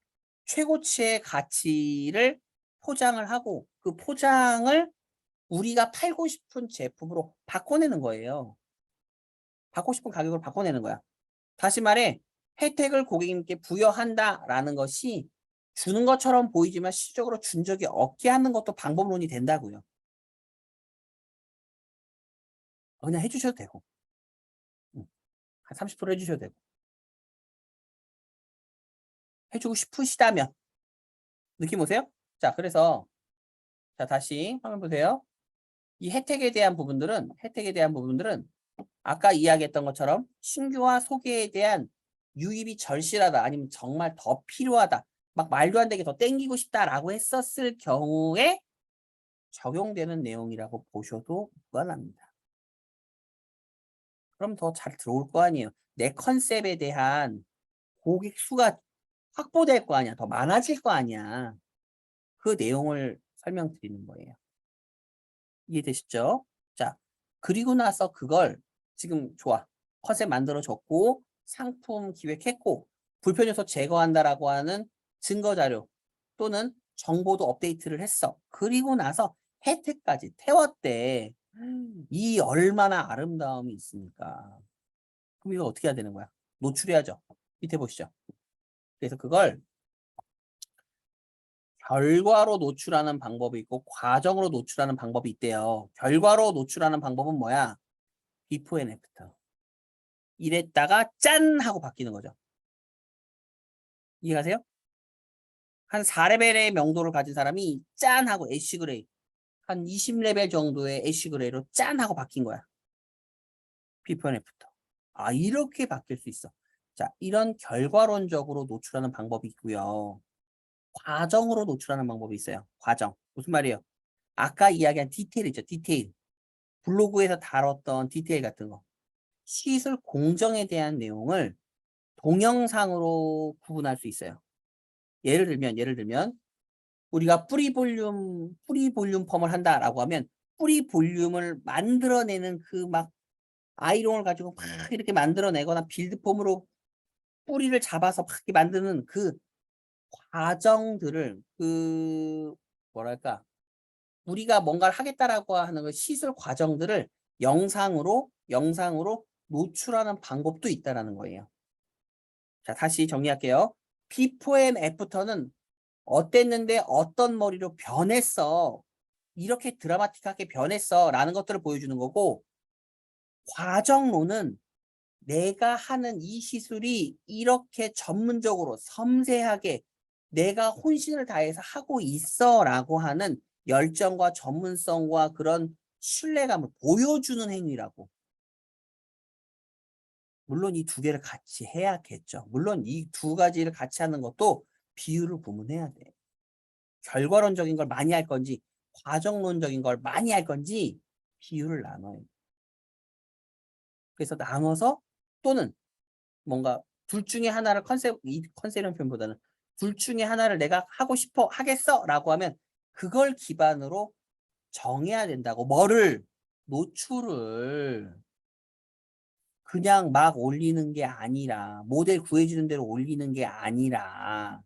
Speaker 1: 최고치의 가치를 포장을 하고 그 포장을 우리가 팔고 싶은 제품으로 바꿔내는 거예요. 받고 싶은 가격을 바꿔내는 거야. 다시 말해 혜택을 고객님께 부여한다라는 것이 주는 것처럼 보이지만 실질적으로 준 적이 없게 하는 것도 방법론이 된다고요. 그냥 해주셔도 되고 한 30% 해주셔도 되고 해주고 싶으시다면 느낌 오세요? 자, 그래서 자 다시 화면 보세요. 이 혜택에 대한 부분들은 아까 이야기했던 것처럼 신규와 소개에 대한 유입이 절실하다 아니면 정말 더 필요하다 막 말도 안 되게 더 땡기고 싶다라고 했었을 경우에 적용되는 내용이라고 보셔도 무관합니다. 그럼 더 잘 들어올 거 아니에요. 내 컨셉에 대한 고객 수가 확보될 거 아니야. 더 많아질 거 아니야. 그 내용을 설명드리는 거예요. 이해되시죠? 자, 그리고 나서 그걸 지금 좋아. 컨셉 만들어줬고 상품 기획했고 불편 요소 제거한다라고 하는 증거자료 또는 정보도 업데이트를 했어. 그리고 나서 혜택까지 태웠대. 이 얼마나 아름다움이 있습니까? 그럼 이거 어떻게 해야 되는 거야? 노출해야죠. 밑에 보시죠. 그래서 그걸 결과로 노출하는 방법이 있고 과정으로 노출하는 방법이 있대요. 결과로 노출하는 방법은 뭐야? 비포 앤 애프터. 이랬다가 짠 하고 바뀌는 거죠. 이해가세요? 한 4레벨의 명도를 가진 사람이 짠 하고 애쉬 그레이 한 20레벨 정도의 애쉬 그레이로 짠 하고 바뀐 거야. 비포 앤 애프터. 아, 이렇게 바뀔 수 있어. 자, 이런 결과론적으로 노출하는 방법이 있고요. 과정으로 노출하는 방법이 있어요. 과정. 무슨 말이에요? 아까 이야기한 디테일이죠. 디테일. 블로그에서 다뤘던 디테일 같은 거. 시술 공정에 대한 내용을 동영상으로 구분할 수 있어요. 예를 들면 우리가 뿌리 볼륨 펌을 한다라고 하면 뿌리 볼륨을 만들어내는 그 막 아이롱을 가지고 막 이렇게 만들어내거나 빌드폼으로 뿌리를 잡아서 막 이렇게 만드는 그 과정들을 그 뭐랄까 우리가 뭔가를 하겠다라고 하는 그 시술 과정들을 영상으로 노출하는 방법도 있다라는 거예요. 자, 다시 정리할게요. 비포 앤 애프터는 어땠는데 어떤 머리로 변했어. 이렇게 드라마틱하게 변했어. 라는 것들을 보여주는 거고 과정론은 내가 하는 이 시술이 이렇게 전문적으로 섬세하게 내가 혼신을 다해서 하고 있어 라고 하는 열정과 전문성과 그런 신뢰감을 보여주는 행위라고. 물론 이 두 개를 같이 해야겠죠. 물론 이 두 가지를 같이 하는 것도 비율을 구분해야 돼. 결과론적인 걸 많이 할 건지 과정론적인 걸 많이 할 건지 비율을 나눠요. 그래서 나눠서 또는 뭔가 둘 중에 하나를 컨셉이라는 표현보다는 둘 중에 하나를 내가 하고 싶어 하겠어 라고 하면 그걸 기반으로 정해야 된다고. 뭐를? 노출을 그냥 막 올리는 게 아니라 모델 구해주는 대로 올리는 게 아니라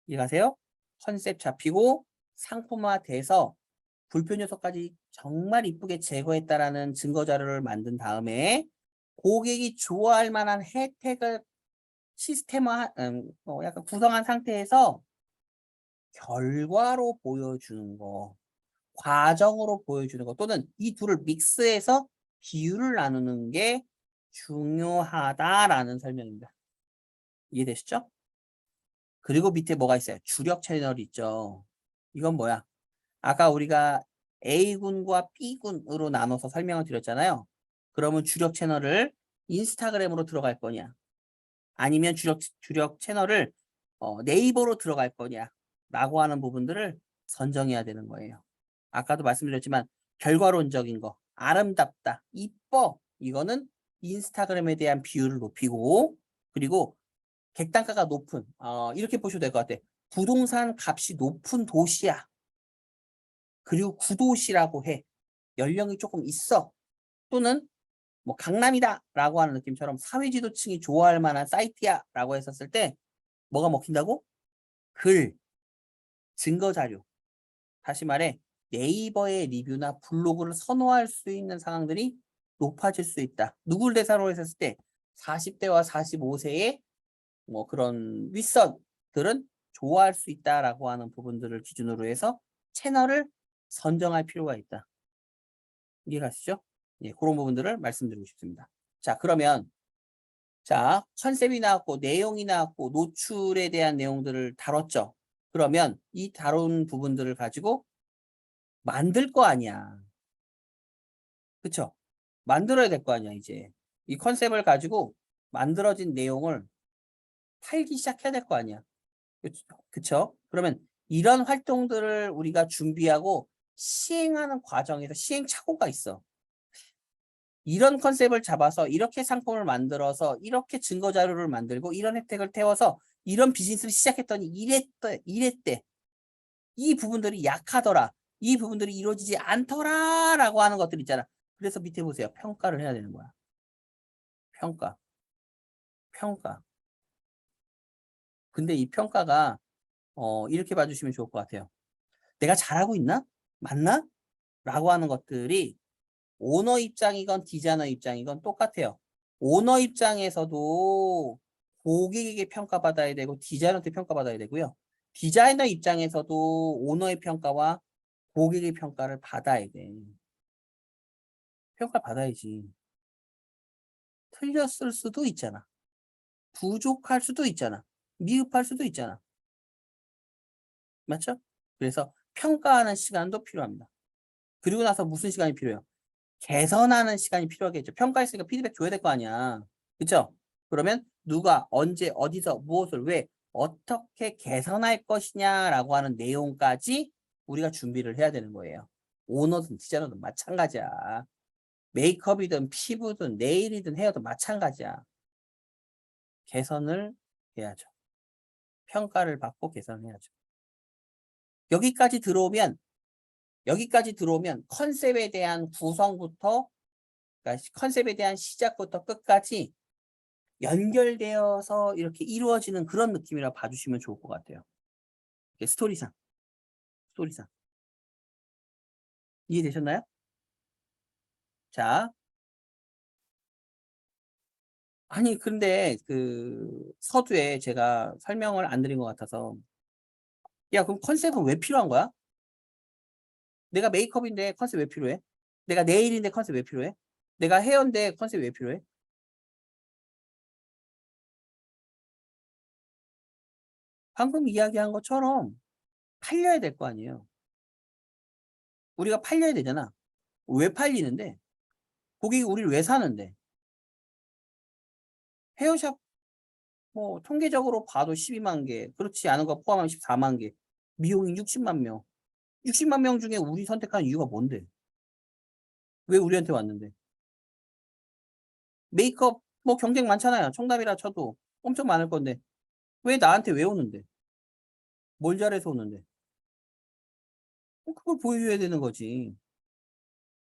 Speaker 1: 이해가세요? 컨셉 잡히고 상품화돼서 불편 요소까지 정말 이쁘게 제거했다라는 증거 자료를 만든 다음에 고객이 좋아할 만한 혜택을 시스템화, 약간 구성한 상태에서 결과로 보여주는 거, 과정으로 보여주는 거, 또는 이 둘을 믹스해서 비율을 나누는 게 중요하다라는 설명입니다. 이해되시죠? 그리고 밑에 뭐가 있어요? 주력 채널이 있죠. 이건 뭐야? 아까 우리가 A군과 B군으로 나눠서 설명을 드렸잖아요. 그러면 주력 채널을 인스타그램으로 들어갈 거냐? 아니면 주력 채널을 네이버로 들어갈 거냐? 라고 하는 부분들을 선정해야 되는 거예요. 아까도 말씀드렸지만 결과론적인 거, 아름답다, 이뻐, 이거는 인스타그램에 대한 비율을 높이고, 그리고 객단가가 높은, 이렇게 보셔도 될 것 같아. 부동산 값이 높은 도시야. 그리고 구도시라고 해. 연령이 조금 있어. 또는 뭐 강남이다 라고 하는 느낌처럼 사회지도층이 좋아할 만한 사이트야 라고 했었을 때 뭐가 먹힌다고? 글, 증거자료. 다시 말해 네이버의 리뷰나 블로그를 선호할 수 있는 상황들이 높아질 수 있다. 누구를 대상으로 했었을 때 40대와 45세의 뭐 그런 윗선들은 좋아할 수 있다라고 하는 부분들을 기준으로 해서 채널을 선정할 필요가 있다. 이해가시죠? 예, 그런 부분들을 말씀드리고 싶습니다. 자, 그러면 자, 컨셉이 나왔고 내용이 나왔고 노출에 대한 내용들을 다뤘죠. 그러면 이 다룬 부분들을 가지고 만들 거 아니야. 그쵸? 만들어야 될 거 아니야, 이제. 이 컨셉을 가지고 만들어진 내용을 팔기 시작해야 될 거 아니야. 그쵸? 그러면 이런 활동들을 우리가 준비하고 시행하는 과정에서 시행착오가 있어. 이런 컨셉을 잡아서 이렇게 상품을 만들어서 이렇게 증거자료를 만들고 이런 혜택을 태워서 이런 비즈니스를 시작했더니 이랬대. 이 부분들이 약하더라. 이 부분들이 이루어지지 않더라 라고 하는 것들 있잖아. 그래서 밑에 보세요. 평가를 해야 되는 거야. 평가. 근데 이 평가가 이렇게 봐주시면 좋을 것 같아요. 내가 잘하고 있나? 맞나? 라고 하는 것들이 오너 입장이건 디자이너 입장이건 똑같아요. 오너 입장에서도 고객에게 평가받아야 되고 디자이너한테 평가받아야 되고요. 디자이너 입장에서도 오너의 평가와 고객의 평가를 받아야 돼. 평가 받아야지. 틀렸을 수도 있잖아. 부족할 수도 있잖아. 미흡할 수도 있잖아. 맞죠? 그래서 평가하는 시간도 필요합니다. 그리고 나서 무슨 시간이 필요해요? 개선하는 시간이 필요하겠죠. 평가했으니까 피드백 줘야 될 거 아니야. 그쵸? 그러면 누가 언제 어디서 무엇을 왜 어떻게 개선할 것이냐라고 하는 내용까지 우리가 준비를 해야 되는 거예요. 오너든 디자이너든 마찬가지야. 메이크업이든 피부든 네일이든 헤어든 마찬가지야. 개선을 해야죠. 평가를 받고 개선해야죠. 여기까지 들어오면 컨셉에 대한 구성부터, 그러니까 컨셉에 대한 시작부터 끝까지 연결되어서 이렇게 이루어지는 그런 느낌이라 봐주시면 좋을 것 같아요. 스토리상. 이해되셨나요? 자, 아니 근데 그 서두에 제가 설명을 안 드린 것 같아서, 야 그럼 컨셉은 왜 필요한 거야? 내가 메이크업인데 컨셉 왜 필요해? 내가 네일인데 컨셉 왜 필요해? 내가 헤어인데 컨셉 왜 필요해? 방금 이야기한 것처럼 팔려야 될 거 아니에요. 우리가 팔려야 되잖아. 왜 팔리는데? 고객이 우리를 왜 사는데? 헤어샵 뭐 통계적으로 봐도 12만 개, 그렇지 않은 거 포함하면 14만 개, 미용인 60만 명. 60만 명 중에 우리 선택한 이유가 뭔데? 왜 우리한테 왔는데? 메이크업 뭐 경쟁 많잖아요. 청담이라 쳐도 엄청 많을 건데 왜 나한테 왜 오는데? 뭘 잘해서 오는데? 그걸 보여줘야 되는 거지.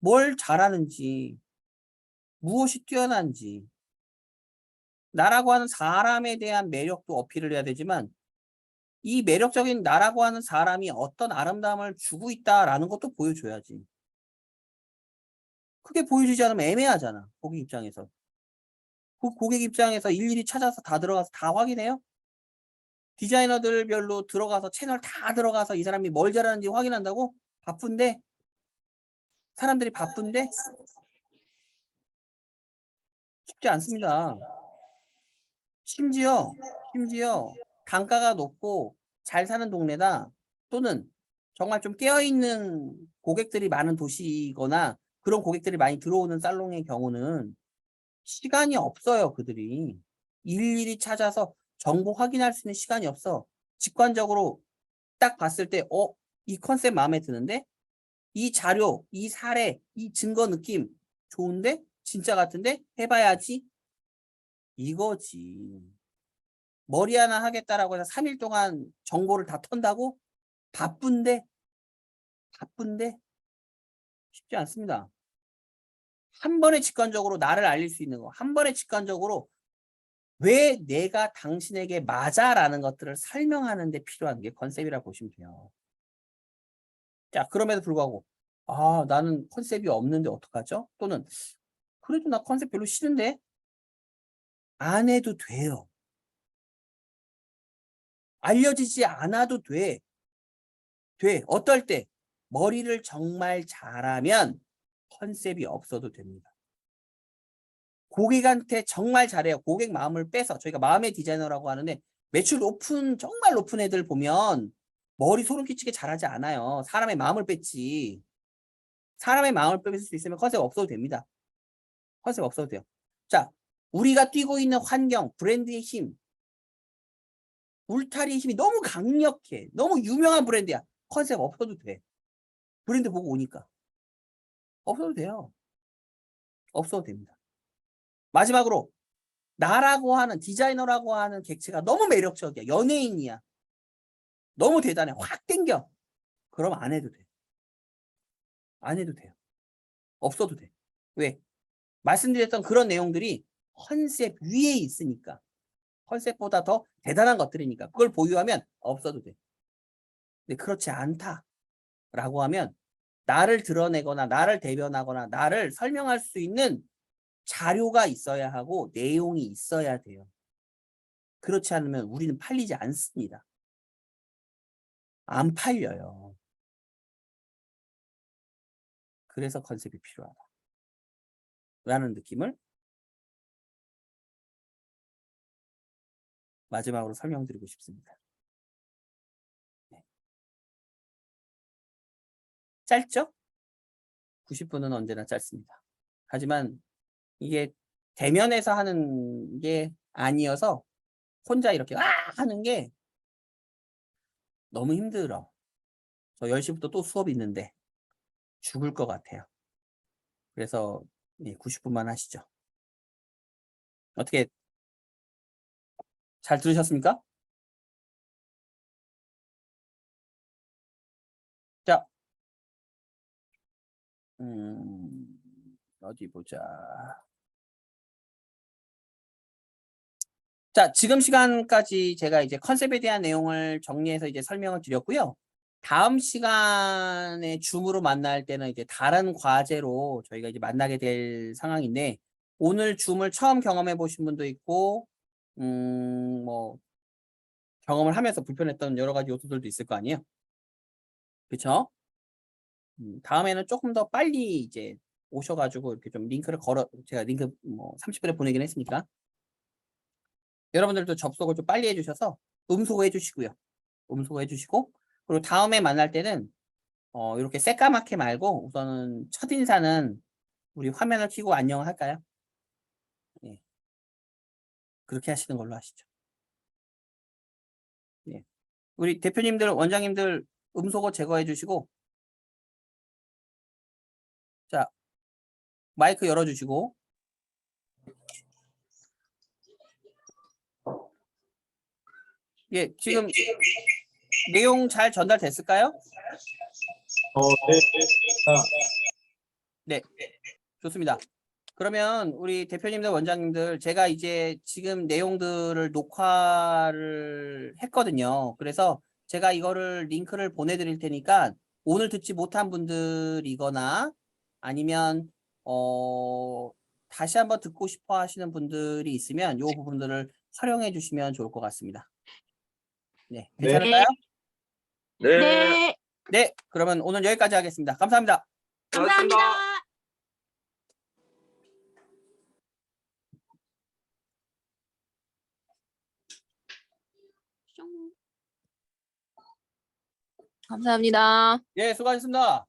Speaker 1: 뭘 잘하는지, 무엇이 뛰어난지, 나라고 하는 사람에 대한 매력도 어필을 해야 되지만 이 매력적인 나라고 하는 사람이 어떤 아름다움을 주고 있다라는 것도 보여줘야지. 그게 보여주지 않으면 애매하잖아. 고객 입장에서. 고객 입장에서 일일이 찾아서 다 들어가서 다 확인해요? 디자이너들별로 들어가서 채널 다 들어가서 이 사람이 뭘 잘하는지 확인한다고? 바쁜데? 사람들이 바쁜데? 쉽지 않습니다. 심지어 단가가 높고 잘 사는 동네다 또는 정말 좀 깨어있는 고객들이 많은 도시거나 그런 고객들이 많이 들어오는 살롱의 경우는 시간이 없어요. 그들이 일일이 찾아서 정보 확인할 수 있는 시간이 없어. 직관적으로 딱 봤을 때 이 컨셉 마음에 드는데 이 자료, 이 사례, 이 증거 느낌 좋은데? 진짜 같은데? 해봐야지. 이거지. 머리 하나 하겠다라고 해서 3일 동안 정보를 다 턴다고? 바쁜데 쉽지 않습니다. 한 번에 직관적으로 나를 알릴 수 있는 거, 한 번에 직관적으로 왜 내가 당신에게 맞아라는 것들을 설명하는 데 필요한 게 컨셉이라고 보시면 돼요. 자, 그럼에도 불구하고 나는 컨셉이 없는데 어떡하죠? 또는 그래도 나 컨셉 별로 싫은데 안 해도 돼요. 알려지지 않아도 돼. 어떨 때 머리를 정말 잘하면 컨셉이 없어도 됩니다. 고객한테 정말 잘해요. 고객 마음을 빼서 저희가 마음의 디자이너라고 하는데 매출 정말 높은 애들 보면 머리 소름 끼치게 잘하지 않아요. 사람의 마음을 뺐지. 사람의 마음을 뺄 수 있으면 컨셉 없어도 됩니다. 컨셉 없어도 돼요. 자, 우리가 뛰고 있는 환경, 브랜드의 힘, 울타리의 힘이 너무 강력해. 너무 유명한 브랜드야. 컨셉 없어도 돼. 브랜드 보고 오니까. 없어도 돼요. 없어도 됩니다. 마지막으로 나라고 하는 디자이너라고 하는 객체가 너무 매력적이야. 연예인이야. 너무 대단해. 확 땡겨. 그럼 안 해도 돼. 안 해도 돼요. 없어도 돼. 왜? 말씀드렸던 그런 내용들이 컨셉 위에 있으니까. 컨셉보다 더 대단한 것들이니까. 그걸 보유하면 없어도 돼. 근데 그렇지 않다라고 하면 나를 드러내거나 나를 대변하거나 나를 설명할 수 있는 자료가 있어야 하고 내용이 있어야 돼요. 그렇지 않으면 우리는 팔리지 않습니다. 안 팔려요. 그래서 컨셉이 필요하다. 라는 느낌을 마지막으로 설명드리고 싶습니다. 네. 짧죠? 90분은 언제나 짧습니다. 하지만 이게 대면에서 하는 게 아니어서 혼자 이렇게 하는 게 너무 힘들어. 저 10시부터 또 수업이 있는데 죽을 것 같아요. 그래서 90분만 하시죠. 어떻게 잘 들으셨습니까? 자, 어디 보자. 자, 지금 시간까지 제가 이제 컨셉에 대한 내용을 정리해서 이제 설명을 드렸고요. 다음 시간에 줌으로 만날 때는 이제 다른 과제로 저희가 이제 만나게 될 상황인데, 오늘 줌을 처음 경험해 보신 분도 있고, 뭐, 경험을 하면서 불편했던 여러 가지 요소들도 있을 거 아니에요? 그쵸? 다음에는 조금 더 빨리 이제 오셔가지고 이렇게 좀 링크를 제가 링크 뭐 30분에 보내긴 했으니까. 여러분들도 접속을 좀 빨리 해주셔서 음소거 해주시고요. 음소거 해주시고, 그리고 다음에 만날 때는 이렇게 새까맣게 말고 우선은 첫인사는 우리 화면을 켜고 안녕 할까요? 네. 그렇게 하시는 걸로 하시죠. 네. 우리 대표님들, 원장님들 음소거 제거해 주시고, 자, 마이크 열어주시고, 예, 지금 내용 잘 전달됐을까요?
Speaker 4: 네.
Speaker 1: 네, 좋습니다. 그러면 우리 대표님들, 원장님들, 제가 이제 지금 내용들을 녹화를 했거든요. 그래서 제가 이거를 링크를 보내드릴 테니까 오늘 듣지 못한 분들이거나 아니면 다시 한번 듣고 싶어 하시는 분들이 있으면 이 부분들을 활용해 주시면 좋을 것 같습니다. 네, 괜찮을까요?
Speaker 4: 네.
Speaker 2: 네.
Speaker 1: 네, 그러면 오늘 여기까지 하겠습니다. 감사합니다.
Speaker 2: 감사합니다.
Speaker 5: 감사합니다.
Speaker 1: 예, 수고하셨습니다.